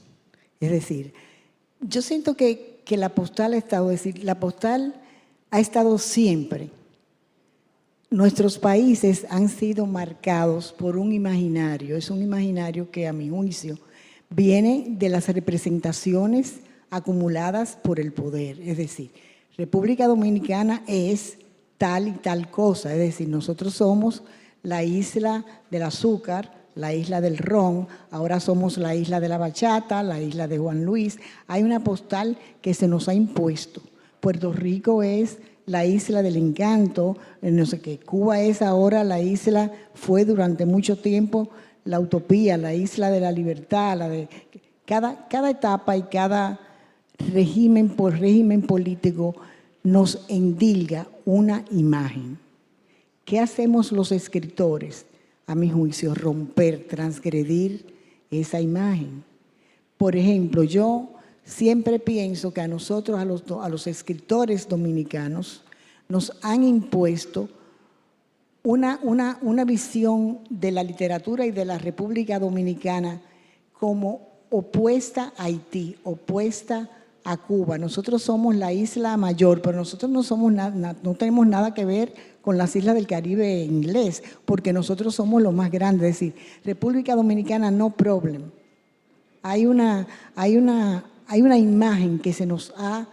Es decir, yo siento que la postal ha estado siempre. Nuestros países han sido marcados por un imaginario. Es un imaginario que, a mi juicio, viene de las representaciones acumuladas por el poder. Es decir, República Dominicana es tal y tal cosa. Es decir, nosotros somos la isla del azúcar, la isla del ron, ahora somos la isla de la bachata, la isla de Juan Luis. Hay una postal que se nos ha impuesto. Puerto Rico es la isla del encanto, no sé qué. Cuba es ahora fue durante mucho tiempo la utopía, la isla de la libertad, cada etapa y cada régimen político nos endilga una imagen. ¿Qué hacemos los escritores? A mi juicio, romper, transgredir esa imagen. Por ejemplo, yo siempre pienso que a nosotros, a los escritores dominicanos, nos han impuesto una visión de la literatura y de la República Dominicana como opuesta a Haití, opuesta a Cuba. Nosotros somos la isla mayor, pero nosotros no tenemos nada que ver con las islas del Caribe inglés, porque nosotros somos los más grandes. Es decir, República Dominicana no problem. Hay una imagen que se nos ha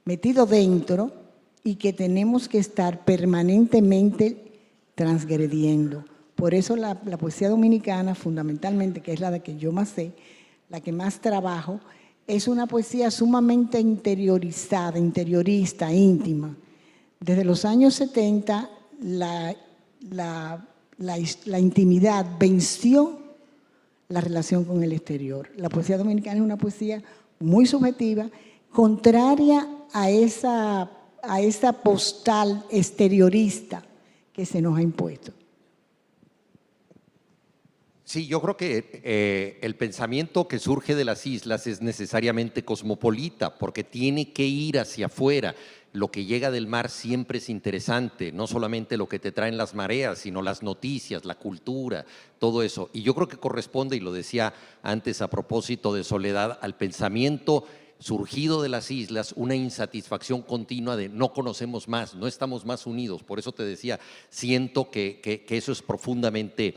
metido dentro y que tenemos que estar permanentemente transgrediendo. Por eso la poesía dominicana, fundamentalmente, que es la de que yo más sé, la que más trabajo, es una poesía sumamente interiorizada, interiorista, íntima. Desde los años 70, la intimidad venció la relación con el exterior. La poesía dominicana es una poesía muy subjetiva, contraria a esa postal exteriorista que se nos ha impuesto. Sí, yo creo que el pensamiento que surge de las islas es necesariamente cosmopolita, porque tiene que ir hacia afuera. Lo que llega del mar siempre es interesante, no solamente lo que te traen las mareas, sino las noticias, la cultura, todo eso. Y yo creo que corresponde, y lo decía antes a propósito de Soledad, al pensamiento surgido de las islas, una insatisfacción continua de no conocemos más, no estamos más unidos. Por eso te decía, siento que eso es profundamente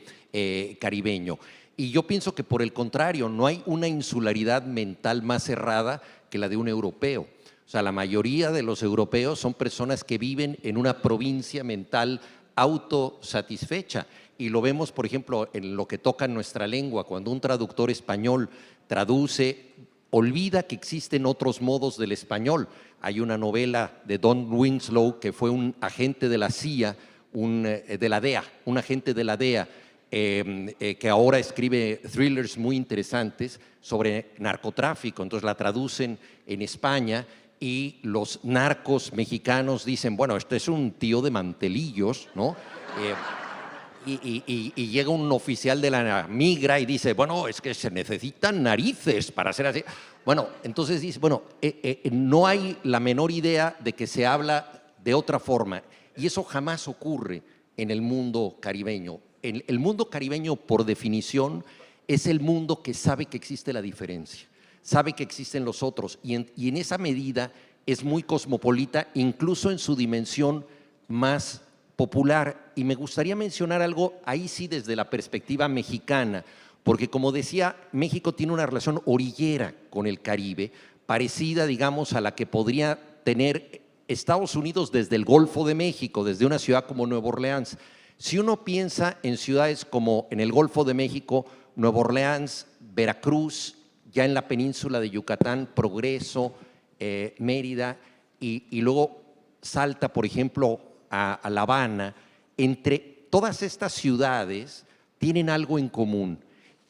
caribeño. Y yo pienso que por el contrario, no hay una insularidad mental más cerrada que la de un europeo. O sea, la mayoría de los europeos son personas que viven en una provincia mental autosatisfecha. Y lo vemos, por ejemplo, en lo que toca nuestra lengua. Cuando un traductor español traduce, olvida que existen otros modos del español. Hay una novela de Don Winslow, que fue un agente de la CIA, de la DEA, un agente de la DEA, que ahora escribe thrillers muy interesantes sobre narcotráfico. Entonces la traducen en España y los narcos mexicanos dicen, bueno, este es un tío de mantelillos, ¿no? Y llega un oficial de la migra y dice, bueno, es que se necesitan narices para hacer así. Bueno, entonces dice, bueno, no hay la menor idea de que se habla de otra forma. Y eso jamás ocurre en el mundo caribeño. El mundo caribeño, por definición, es el mundo que sabe que existe la diferencia, sabe que existen los otros. Y en esa medida es muy cosmopolita, incluso en su dimensión más popular. Y me gustaría mencionar algo ahí sí desde la perspectiva mexicana, porque como decía, México tiene una relación orillera con el Caribe, parecida, digamos, a la que podría tener Estados Unidos desde el Golfo de México, desde una ciudad como Nueva Orleans. Si uno piensa en ciudades como en el Golfo de México, Nueva Orleans, Veracruz, ya en la península de Yucatán, Progreso, Mérida, y luego Salta, por ejemplo, a La Habana, entre todas estas ciudades tienen algo en común.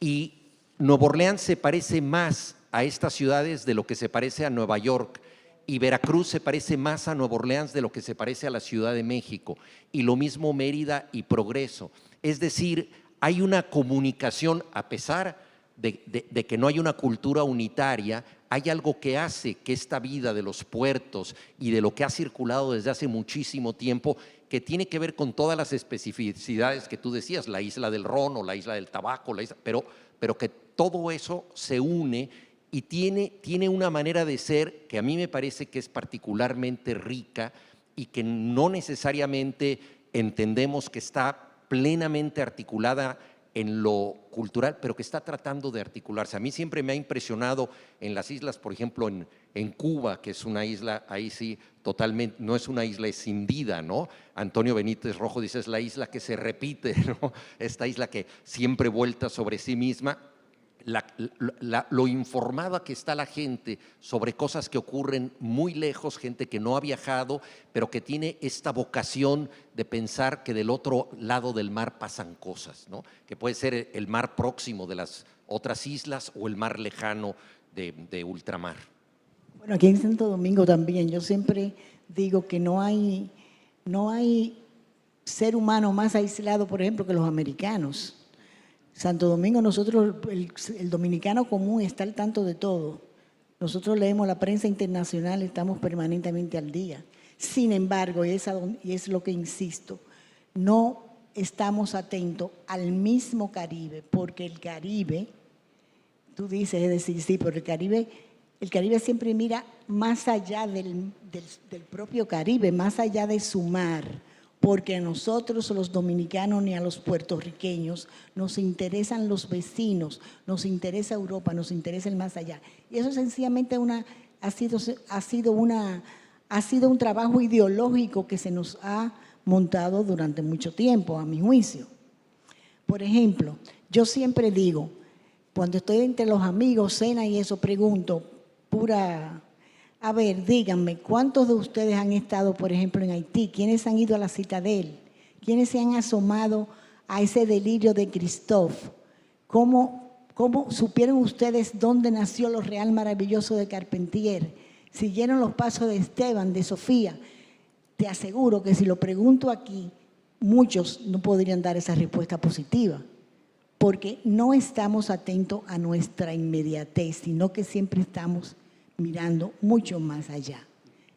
Y Nueva Orleans se parece más a estas ciudades de lo que se parece a Nueva York, y Veracruz se parece más a Nueva Orleans de lo que se parece a la Ciudad de México, y lo mismo Mérida y Progreso. Es decir, hay una comunicación, a pesar de que no hay una cultura unitaria, hay algo que hace que esta vida de los puertos y de lo que ha circulado desde hace muchísimo tiempo, que tiene que ver con todas las especificidades que tú decías, la isla del ron o la isla del tabaco, pero que todo eso se une y tiene una manera de ser que a mí me parece que es particularmente rica y que no necesariamente entendemos que está plenamente articulada en lo cultural, pero que está tratando de articularse. A mí siempre me ha impresionado en las islas, por ejemplo, en Cuba, que es una isla, ahí sí, totalmente, no es una isla escindida, ¿no? Antonio Benítez Rojo dice, es la isla que se repite, ¿no? Esta isla que siempre vuelta sobre sí misma. Lo informada que está la gente sobre cosas que ocurren muy lejos, gente que no ha viajado, pero que tiene esta vocación de pensar que del otro lado del mar pasan cosas, ¿no? Que puede ser el mar próximo de las otras islas o el mar lejano de ultramar. Bueno, aquí en Santo Domingo también, yo siempre digo que no hay ser humano más aislado, por ejemplo, que los americanos. Santo Domingo, nosotros, el dominicano común está al tanto de todo. Nosotros leemos la prensa internacional, estamos permanentemente al día. Sin embargo, y es lo que insisto, no estamos atentos al mismo Caribe, porque el Caribe, tú dices, es decir, sí, pero el Caribe siempre mira más allá del propio Caribe, más allá de su mar, porque a nosotros los dominicanos ni a los puertorriqueños nos interesan los vecinos, nos interesa Europa, nos interesa el más allá. Y eso sencillamente ha sido un trabajo ideológico que se nos ha montado durante mucho tiempo, a mi juicio. Por ejemplo, yo siempre digo, cuando estoy entre los amigos, cena y eso, pregunto, a ver, díganme, ¿cuántos de ustedes han estado, por ejemplo, en Haití? ¿Quiénes han ido a la Citadel? ¿Quiénes se han asomado a ese delirio de Christophe? ¿Cómo supieron ustedes dónde nació lo real maravilloso de Carpentier? ¿Siguieron los pasos de Esteban, de Sofía? Te aseguro que si lo pregunto aquí, muchos no podrían dar esa respuesta positiva. porque no estamos atentos a nuestra inmediatez, sino que siempre estamos mirando mucho más allá.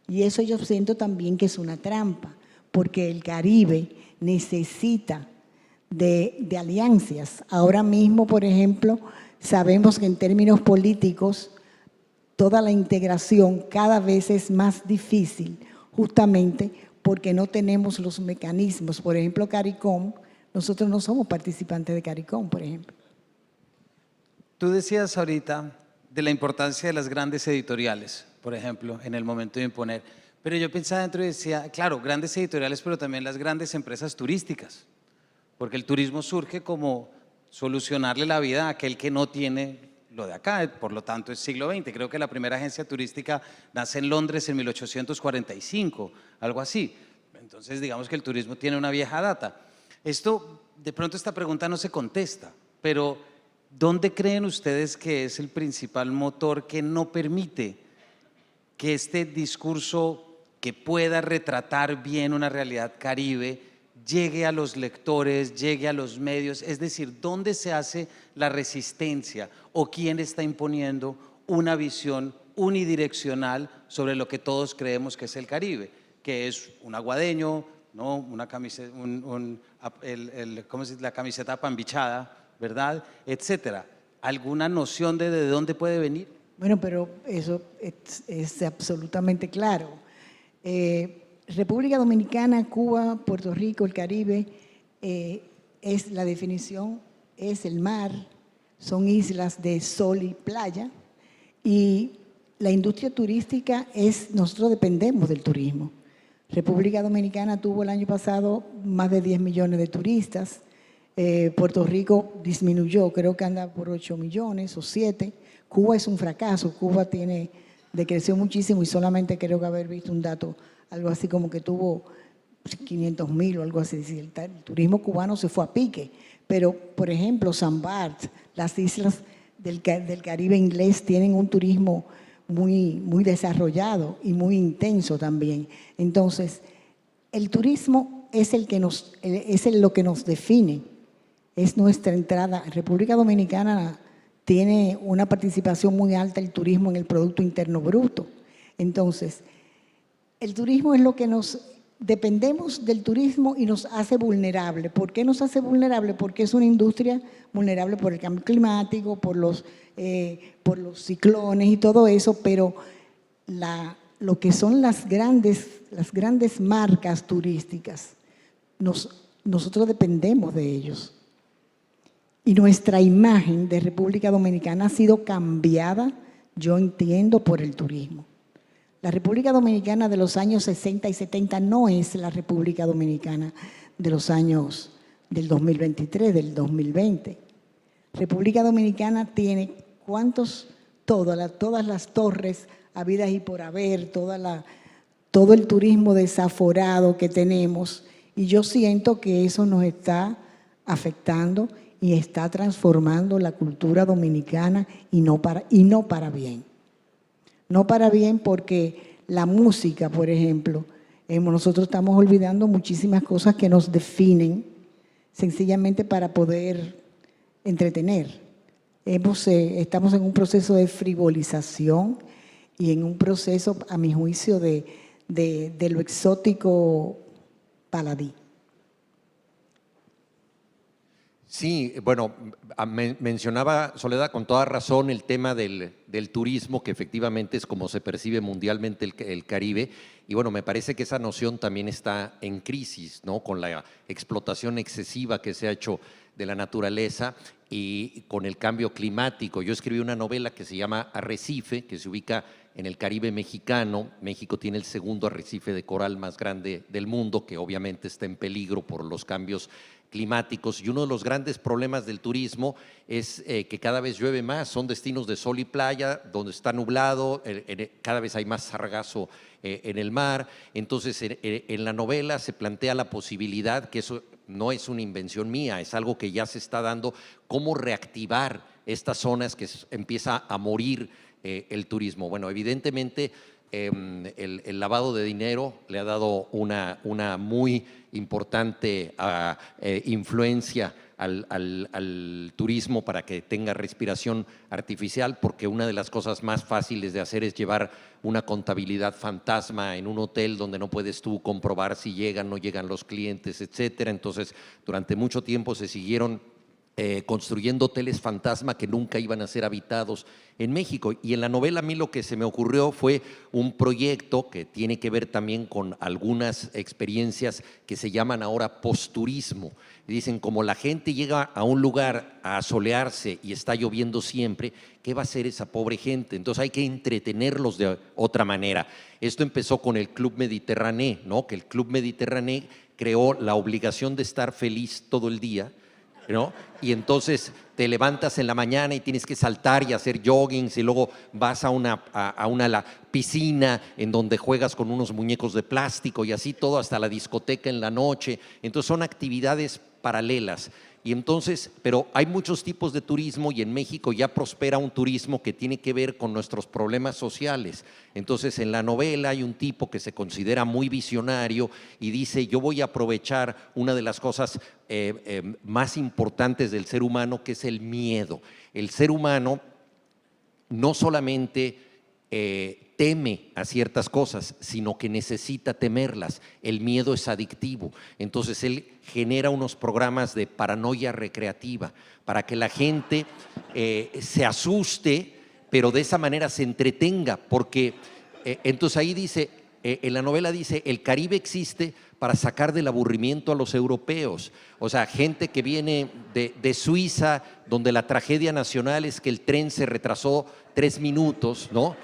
Y eso yo siento también que es una trampa, porque el Caribe necesita de alianzas. Ahora mismo, por ejemplo, sabemos que en términos políticos toda la integración cada vez es más difícil, justamente porque no tenemos los mecanismos. Por ejemplo, CARICOM, nosotros no somos participantes de CARICOM, por ejemplo. Tú decías ahorita de la importancia de las grandes editoriales, por ejemplo, en el momento de imponer. Pero yo pensaba dentro y decía, claro, grandes editoriales, pero también las grandes empresas turísticas, porque el turismo surge como solucionarle la vida a aquel que no tiene lo de acá, por lo tanto es siglo XX. Creo que la primera agencia turística nace en Londres en 1845, algo así. Entonces digamos que el turismo tiene una vieja data. De pronto esta pregunta no se contesta, pero ¿dónde creen ustedes que es el principal motor que no permite que este discurso que pueda retratar bien una realidad caribe llegue a los lectores, llegue a los medios? Es decir, ¿dónde se hace la resistencia o quién está imponiendo una visión unidireccional sobre lo que todos creemos que es el Caribe, que es un aguadeño, ¿no? Una camiseta, ¿cómo se dice? La camiseta pambichada, ¿verdad? Etcétera. ¿Alguna noción de dónde puede venir? Bueno, pero eso es absolutamente claro. República Dominicana, Cuba, Puerto Rico, el Caribe, es la definición, es el mar, son islas de sol y playa, y la industria turística nosotros dependemos del turismo. República Dominicana tuvo el año pasado más de 10 millones de turistas, Puerto Rico disminuyó, creo que anda por 8 millones o 7. Cuba es un fracaso, Cuba decreció muchísimo y solamente creo que haber visto un dato, algo así como que tuvo 500,000 o algo así. El turismo cubano se fue a pique, pero por ejemplo San Bart, las islas del Caribe inglés tienen un turismo muy, muy desarrollado y muy intenso también. Entonces, el turismo es lo que nos define, es nuestra entrada. República Dominicana tiene una participación muy alta el turismo en el Producto Interno Bruto. Entonces, el turismo es lo que dependemos del turismo y nos hace vulnerable. ¿Por qué nos hace vulnerable? Porque es una industria vulnerable por el cambio climático, por los ciclones y todo eso, pero lo que son las grandes marcas turísticas, nosotros dependemos de ellos. Y nuestra imagen de República Dominicana ha sido cambiada, yo entiendo, por el turismo. La República Dominicana de los años 60 y 70 no es la República Dominicana de los años del 2023, del 2020. República Dominicana tiene todas las torres habidas y por haber, todo el turismo desaforado que tenemos, y yo siento que eso nos está afectando y está transformando la cultura dominicana y no para bien. No para bien porque la música, por ejemplo, nosotros estamos olvidando muchísimas cosas que nos definen sencillamente para poder entretener. Estamos en un proceso de frivolización y en un proceso, a mi juicio, de lo exótico paladí. Sí, bueno, mencionaba Soledad con toda razón el tema del turismo, que efectivamente es como se percibe mundialmente el Caribe, y bueno, me parece que esa noción también está en crisis, ¿no? Con la explotación excesiva que se ha hecho de la naturaleza y con el cambio climático. Yo escribí una novela que se llama Arrecife, que se ubica en el Caribe mexicano. México tiene el segundo arrecife de coral más grande del mundo, que obviamente está en peligro por los cambios climáticos, y uno de los grandes problemas del turismo es que cada vez llueve más, son destinos de sol y playa, donde está nublado, cada vez hay más sargazo en el mar. Entonces en la novela se plantea la posibilidad, que eso no es una invención mía, es algo que ya se está dando, cómo reactivar estas zonas que empieza a morir el turismo. Bueno, evidentemente el lavado de dinero le ha dado una muy importante influencia al turismo para que tenga respiración artificial, porque una de las cosas más fáciles de hacer es llevar una contabilidad fantasma en un hotel donde no puedes tú comprobar si llegan o no llegan los clientes, etcétera. Entonces, durante mucho tiempo se siguieron construyendo hoteles fantasma que nunca iban a ser habitados en México. Y en la novela a mí lo que se me ocurrió fue un proyecto que tiene que ver también con algunas experiencias que se llaman ahora posturismo. Dicen, como la gente llega a un lugar a asolearse y está lloviendo siempre, ¿qué va a hacer esa pobre gente? Entonces hay que entretenerlos de otra manera. Esto empezó con el Club Mediterráneo, ¿no? Que el Club Mediterráneo creó la obligación de estar feliz todo el día, ¿no? Y entonces te levantas en la mañana y tienes que saltar y hacer joggings, y luego vas a la piscina en donde juegas con unos muñecos de plástico y así todo hasta la discoteca en la noche. Entonces son actividades paralelas. Y entonces, pero hay muchos tipos de turismo y en México ya prospera un turismo que tiene que ver con nuestros problemas sociales. Entonces, en la novela hay un tipo que se considera muy visionario y dice, yo voy a aprovechar una de las cosas más importantes del ser humano, que es el miedo. El ser humano no solamente teme a ciertas cosas, sino que necesita temerlas. El miedo es adictivo. Entonces él genera unos programas de paranoia recreativa para que la gente se asuste, pero de esa manera se entretenga, porque entonces ahí dice, en la novela dice, el Caribe existe para sacar del aburrimiento a los europeos. O sea, gente que viene de Suiza, donde la tragedia nacional es que el tren se retrasó 3 minutos, ¿no?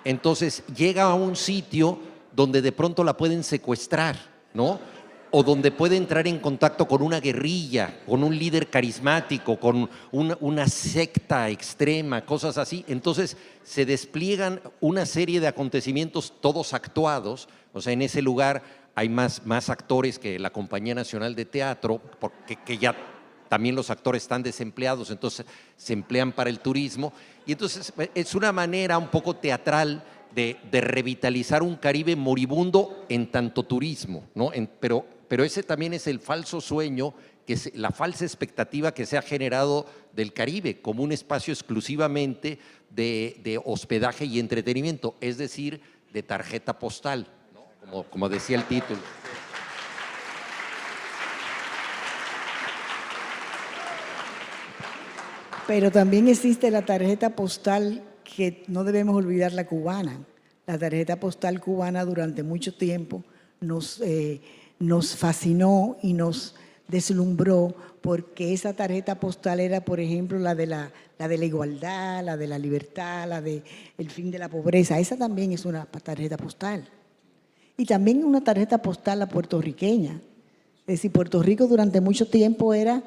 Entonces llega a un sitio donde de pronto la pueden secuestrar, ¿no? O donde puede entrar en contacto con una guerrilla, con un líder carismático, con una secta extrema, cosas así. Entonces se despliegan una serie de acontecimientos, todos actuados. O sea, en ese lugar hay más actores que la Compañía Nacional de Teatro, porque que ya también los actores están desempleados, entonces se emplean para el turismo. Y entonces es una manera un poco teatral de revitalizar un Caribe moribundo en tanto turismo, ¿no? Pero ese también es el falso sueño, que es la falsa expectativa que se ha generado del Caribe como un espacio exclusivamente de hospedaje y entretenimiento, es decir, de tarjeta postal, ¿no? Como decía el título. Pero también existe la tarjeta postal, que no debemos olvidar, la cubana. La tarjeta postal cubana durante mucho tiempo nos fascinó y nos deslumbró, porque esa tarjeta postal era, por ejemplo, la de la igualdad, la de la libertad, la del fin de la pobreza. Esa también es una tarjeta postal. Y también una tarjeta postal la puertorriqueña. Es decir, Puerto Rico durante mucho tiempo era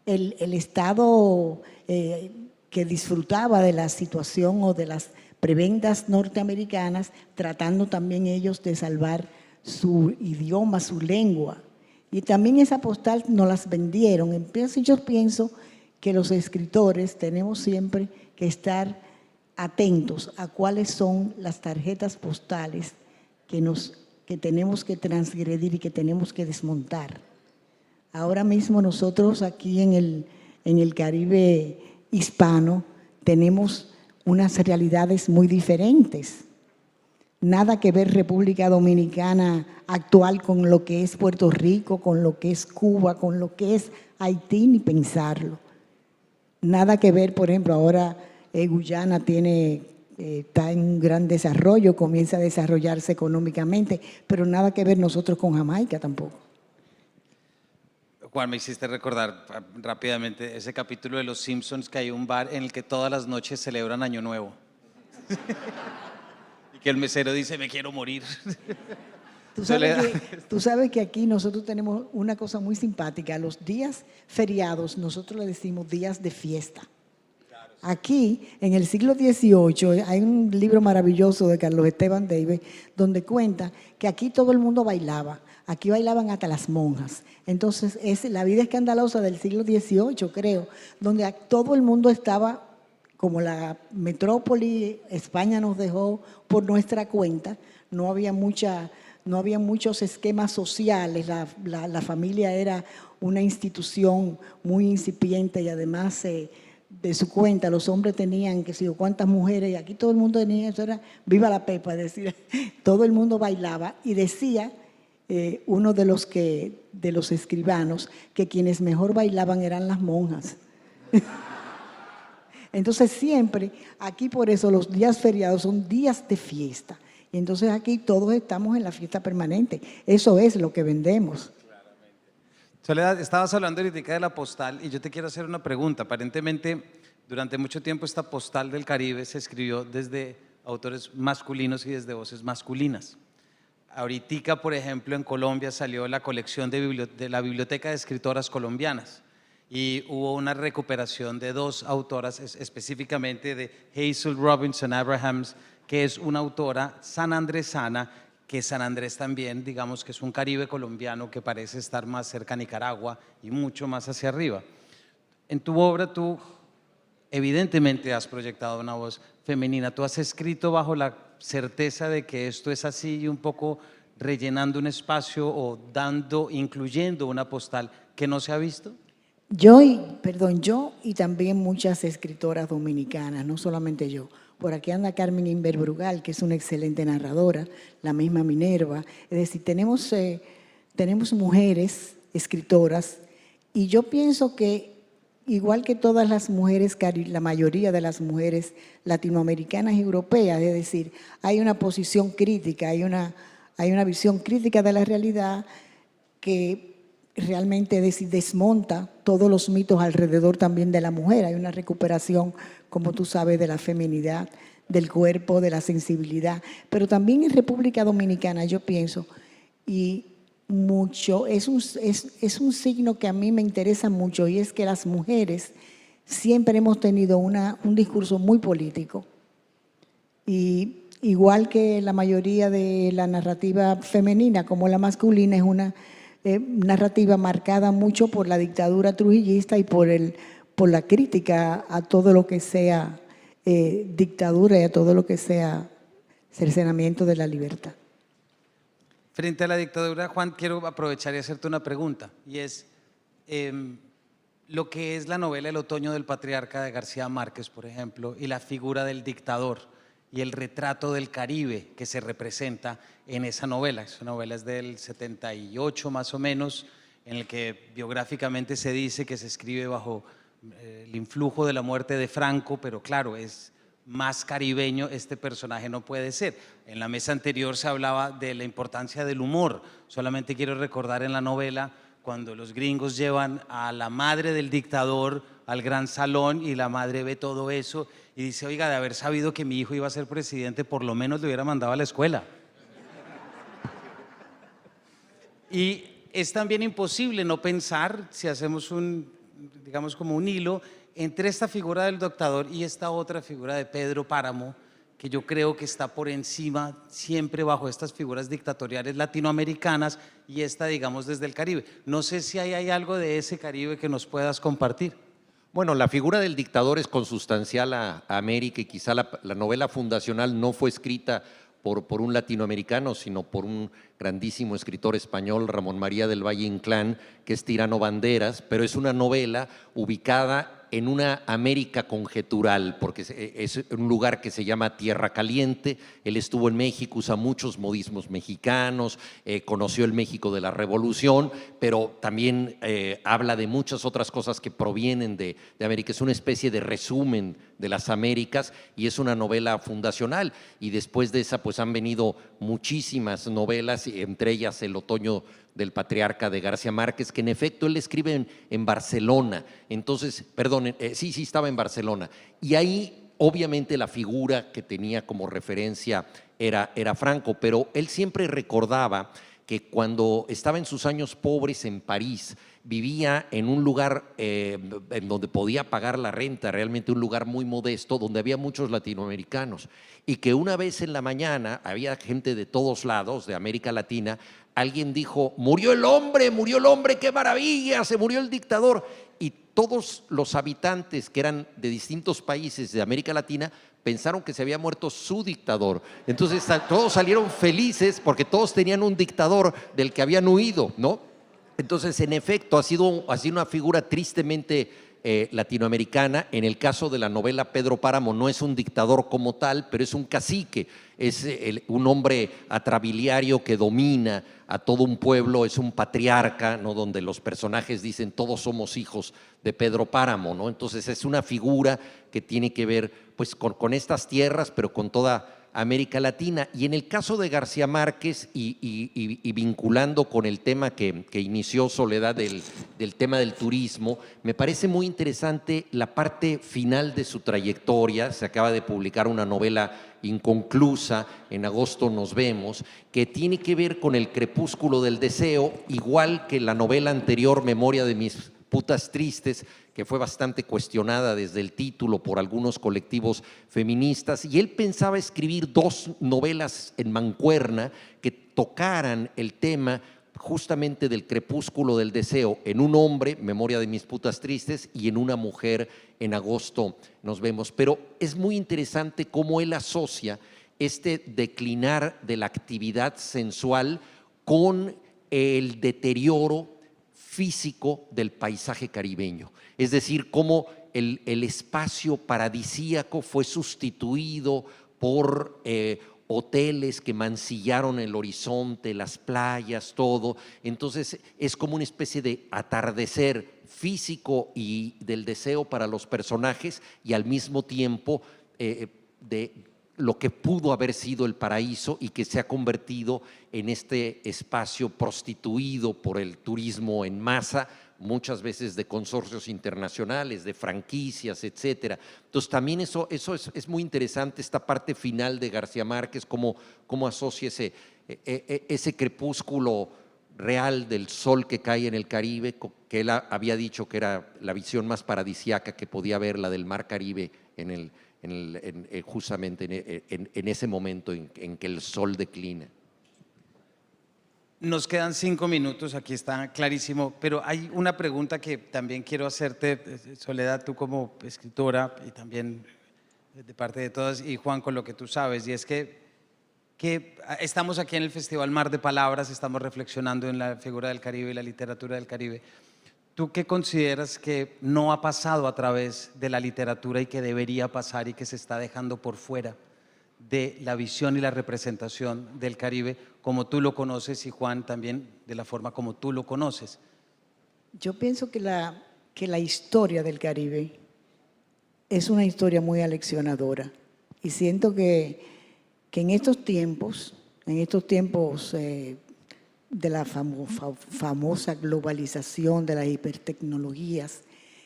el estado que disfrutaba de la situación o de las prebendas norteamericanas, tratando también ellos de salvar su idioma, su lengua. Y también esa postal nos las vendieron. Entonces yo pienso que los escritores tenemos siempre que estar atentos a cuáles son las tarjetas postales que tenemos que transgredir y que tenemos que desmontar. Ahora mismo nosotros aquí en el Caribe hispano tenemos unas realidades muy diferentes. Nada que ver República Dominicana actual con lo que es Puerto Rico, con lo que es Cuba, con lo que es Haití, ni pensarlo. Nada que ver, por ejemplo, ahora Guyana está en un gran desarrollo, comienza a desarrollarse económicamente, pero nada que ver nosotros con Jamaica tampoco. Juan, me hiciste recordar rápidamente ese capítulo de Los Simpsons, que hay un bar en el que todas las noches celebran Año Nuevo. Y que el mesero dice, me quiero morir. Tú sabes que aquí nosotros tenemos una cosa muy simpática. Los días feriados nosotros le decimos días de fiesta. Aquí, en el siglo XVIII, hay un libro maravilloso de Carlos Esteban Davis donde cuenta que aquí todo el mundo bailaba. Aquí bailaban hasta las monjas. Entonces, es la vida escandalosa del siglo XVIII, creo, donde todo el mundo estaba, como la metrópoli, España nos dejó por nuestra cuenta, no había mucha no había muchos esquemas sociales, la familia era una institución muy incipiente y además de su cuenta, los hombres tenían que sé yo cuántas mujeres y aquí todo el mundo tenía, eso era viva la pepa, es decir, todo el mundo bailaba y decía uno de los escribanos que quienes mejor bailaban eran las monjas. Entonces siempre, aquí por eso los días feriados son días de fiesta. Y entonces aquí todos estamos en la fiesta permanente. Eso es lo que vendemos. Soledad, estabas hablando ahorita de la postal y yo te quiero hacer una pregunta. Aparentemente, durante mucho tiempo esta postal del Caribe se escribió desde autores masculinos y desde voces masculinas. Ahorita, por ejemplo, en Colombia salió la colección de la Biblioteca de Escritoras Colombianas y hubo una recuperación de dos autoras, específicamente de Hazel Robinson Abrahams, que es una autora sanandresana, que San Andrés también, digamos que es un Caribe colombiano que parece estar más cerca a Nicaragua y mucho más hacia arriba. En tu obra tú evidentemente has proyectado una voz femenina, tú has escrito bajo la certeza de que esto es así y un poco rellenando un espacio o incluyendo una postal que no se ha visto. Yo y también muchas escritoras dominicanas, no solamente yo. Por aquí anda Carmen Inver Brugal, que es una excelente narradora, la misma Minerva. Es decir, tenemos mujeres escritoras y yo pienso que igual que todas las mujeres, la mayoría de las mujeres latinoamericanas y europeas, es decir, hay una posición crítica, hay una visión crítica de la realidad que realmente desmonta todos los mitos alrededor también de la mujer. Hay una recuperación, como tú sabes, de la feminidad, del cuerpo, de la sensibilidad. Pero también en República Dominicana, yo pienso, y mucho, es un signo que a mí me interesa mucho, y es que las mujeres siempre hemos tenido un discurso muy político. Y igual que la mayoría de la narrativa femenina, como la masculina, es una narrativa marcada mucho por la dictadura trujillista y por la crítica a todo lo que sea dictadura y a todo lo que sea cercenamiento de la libertad. Frente a la dictadura, Juan, quiero aprovechar y hacerte una pregunta, y es lo que es la novela El otoño del patriarca de García Márquez, por ejemplo, y la figura del dictador y el retrato del Caribe que se representa en esa novela. Esa novela es del 78 más o menos, en el que biográficamente se dice que se escribe bajo el influjo de la muerte de Franco, pero claro, es más caribeño este personaje no puede ser. En la mesa anterior se hablaba de la importancia del humor. Solamente quiero recordar en la novela cuando los gringos llevan a la madre del dictador al gran salón y la madre ve todo eso y dice, oiga, de haber sabido que mi hijo iba a ser presidente, por lo menos lo hubiera mandado a la escuela. Y es también imposible no pensar, si hacemos digamos como un hilo, entre esta figura del dictador y esta otra figura de Pedro Páramo, que yo creo que está por encima siempre bajo estas figuras dictatoriales latinoamericanas y esta, digamos, desde el Caribe. No sé si hay algo de ese Caribe que nos puedas compartir. Bueno, la figura del dictador es consustancial a América y quizá la novela fundacional no fue escrita por un latinoamericano, sino por un grandísimo escritor español, Ramón María del Valle Inclán, que es Tirano Banderas, pero es una novela ubicada en una América conjetural, porque es un lugar que se llama Tierra Caliente. Él estuvo en México, usa muchos modismos mexicanos, conoció el México de la Revolución, pero también habla de muchas otras cosas que provienen de América. Es una especie de resumen de las Américas y es una novela fundacional. Y después de esa, pues han venido muchísimas novelas, entre ellas El otoño del patriarca de García Márquez, que en efecto él escribe en Barcelona. Entonces, perdón, sí estaba en Barcelona. Y ahí obviamente la figura que tenía como referencia era Franco, pero él siempre recordaba que cuando estaba en sus años pobres en París, vivía en un lugar en donde podía pagar la renta, realmente un lugar muy modesto, donde había muchos latinoamericanos, y que una vez en la mañana había gente de todos lados, de América Latina. Alguien dijo, murió el hombre, qué maravilla, se murió el dictador. Y todos los habitantes que eran de distintos países de América Latina pensaron que se había muerto su dictador. Entonces todos salieron felices porque todos tenían un dictador del que habían huido, ¿no? Entonces, en efecto, ha sido una figura tristemente latinoamericana. En el caso de la novela Pedro Páramo, no es un dictador como tal, pero es un cacique, es un hombre atrabiliario que domina a todo un pueblo, es un patriarca, ¿no? Donde los personajes dicen todos somos hijos de Pedro Páramo, ¿no? Entonces es una figura que tiene que ver pues con estas tierras, pero con toda América Latina. Y en el caso de García Márquez, y vinculando con el tema que inició Soledad del tema del turismo, me parece muy interesante la parte final de su trayectoria. Se acaba de publicar una novela inconclusa, En agosto nos vemos, que tiene que ver con el crepúsculo del deseo, igual que la novela anterior, Memoria de mis putas tristes, que fue bastante cuestionada desde el título por algunos colectivos feministas, y él pensaba escribir 2 novelas en mancuerna que tocaran el tema justamente del crepúsculo del deseo, en un hombre, Memoria de mis putas tristes, y en una mujer, En agosto nos vemos. Pero es muy interesante cómo él asocia este declinar de la actividad sensual con el deterioro físico del paisaje caribeño. Es decir, cómo el espacio paradisíaco fue sustituido por hoteles que mancillaron el horizonte, las playas, todo. Entonces es como una especie de atardecer físico y del deseo para los personajes, y al mismo tiempo de lo que pudo haber sido el paraíso y que se ha convertido en este espacio prostituido por el turismo en masa, muchas veces de consorcios internacionales, de franquicias, etcétera. Entonces también eso es muy interesante, esta parte final de García Márquez, cómo asocia ese crepúsculo real del sol que cae en el Caribe, que él había dicho que era la visión más paradisiaca que podía haber, la del mar Caribe justamente en ese momento en que el sol declina. Nos quedan 5 minutos, aquí está clarísimo, pero hay una pregunta que también quiero hacerte, Soledad, tú como escritora y también de parte de todas, y Juan, con lo que tú sabes, y es que estamos aquí en el Festival Mar de Palabras, estamos reflexionando en la figura del Caribe y la literatura del Caribe. ¿Tú qué consideras que no ha pasado a través de la literatura y que debería pasar y que se está dejando por fuera de la visión y la representación del Caribe como tú lo conoces, y Juan también de la forma como tú lo conoces? Yo pienso que la historia del Caribe es una historia muy aleccionadora, y siento que en estos tiempos de la famosa globalización, de las hipertecnologías,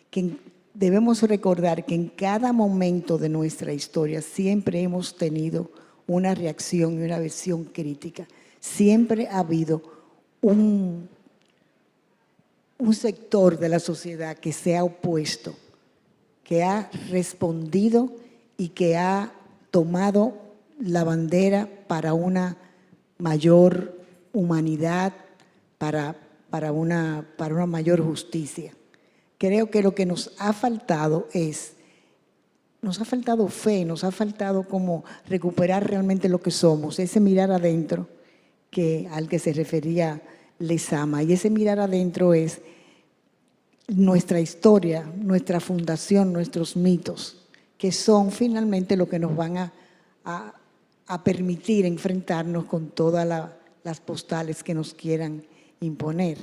que debemos recordar que en cada momento de nuestra historia siempre hemos tenido una reacción y una visión crítica. Siempre ha habido un sector de la sociedad que se ha opuesto, que ha respondido y que ha tomado la bandera para una mayor humanidad, para una mayor justicia. Creo que lo que nos ha faltado fe, nos ha faltado como recuperar realmente lo que somos, ese mirar adentro al que se refería Lezama. Y ese mirar adentro es nuestra historia, nuestra fundación, nuestros mitos, que son finalmente lo que nos van a permitir enfrentarnos con todas las postales que nos quieran imponer.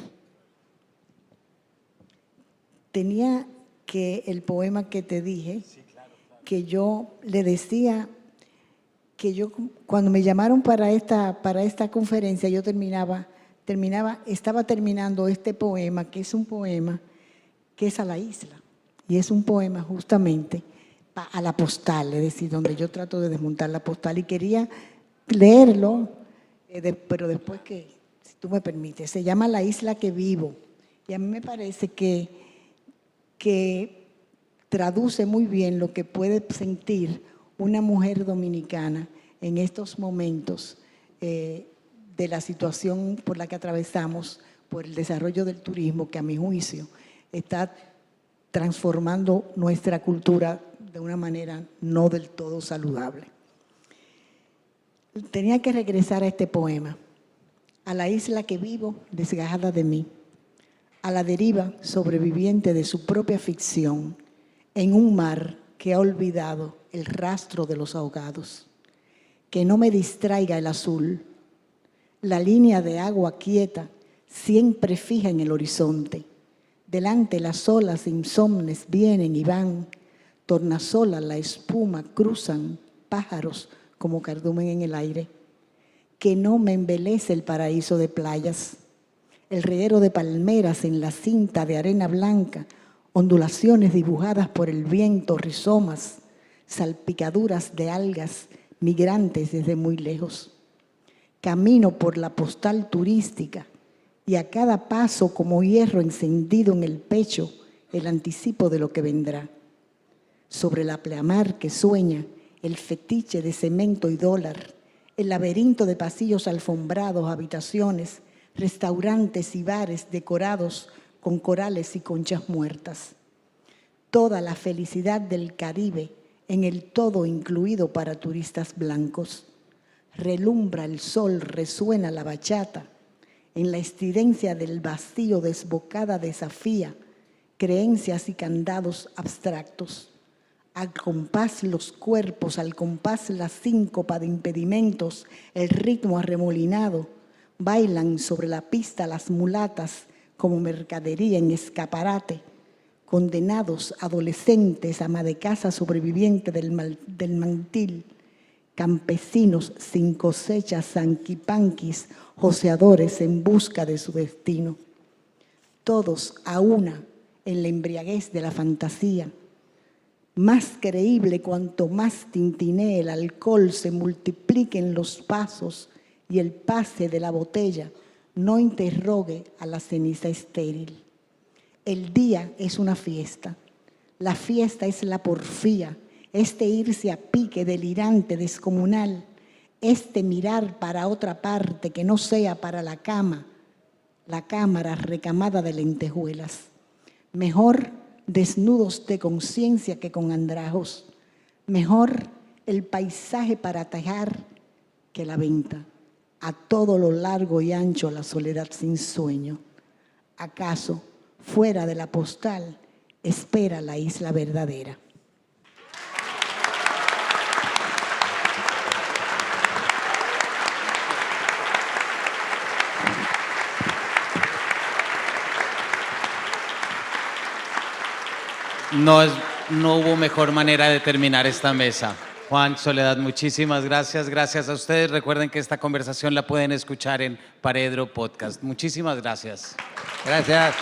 Tenía que el poema que te dije, sí, claro. Que yo le decía que yo, cuando me llamaron para esta conferencia, yo estaba terminando este poema, que es un poema que es a la isla, y es un poema justamente a la postal, es decir, donde yo trato de desmontar la postal, y quería leerlo, pero después que, si tú me permites, se llama La isla que vivo, y a mí me parece que traduce muy bien lo que puede sentir una mujer dominicana en estos momentos de la situación por la que atravesamos, por el desarrollo del turismo, que a mi juicio está transformando nuestra cultura de una manera no del todo saludable. Tenía que regresar a este poema, a la isla que vivo desgajada de mí, a la deriva sobreviviente de su propia ficción, en un mar que ha olvidado el rastro de los ahogados. Que no me distraiga el azul, la línea de agua quieta, siempre fija en el horizonte. Delante las olas insomnes vienen y van, tornasola la espuma cruzan pájaros como cardumen en el aire. Que no me embelece el paraíso de playas, el reguero de palmeras en la cinta de arena blanca, ondulaciones dibujadas por el viento, rizomas, salpicaduras de algas migrantes desde muy lejos. Camino por la postal turística y a cada paso como hierro encendido en el pecho el anticipo de lo que vendrá. Sobre la pleamar que sueña el fetiche de cemento y dólar, el laberinto de pasillos alfombrados, habitaciones, restaurantes y bares decorados con corales y conchas muertas. Toda la felicidad del Caribe en el todo incluido para turistas blancos. Relumbra el sol, resuena la bachata, en la estridencia del vacío desbocada desafía creencias y candados abstractos. Al compás los cuerpos, al compás la síncopa de impedimentos, el ritmo arremolinado, bailan sobre la pista las mulatas como mercadería en escaparate, condenados adolescentes, ama de casa sobreviviente del mantil, campesinos sin cosecha, sanquipanquis, joseadores en busca de su destino. Todos a una en la embriaguez de la fantasía. Más creíble cuanto más tintinee el alcohol, se multipliquen los pasos y el pase de la botella no interrogue a la ceniza estéril. El día es una fiesta. La fiesta es la porfía, este irse a pique delirante, descomunal, este mirar para otra parte que no sea para la cama, la cámara recamada de lentejuelas. Mejor desnudos de conciencia que con andrajos. Mejor el paisaje para atajar que la venta. A todo lo largo y ancho la soledad sin sueño. ¿Acaso fuera de la postal espera la isla verdadera? No hubo mejor manera de terminar esta mesa. Juan, Soledad, muchísimas gracias. Gracias a ustedes. Recuerden que esta conversación la pueden escuchar en Paredro Podcast. Muchísimas gracias. Gracias.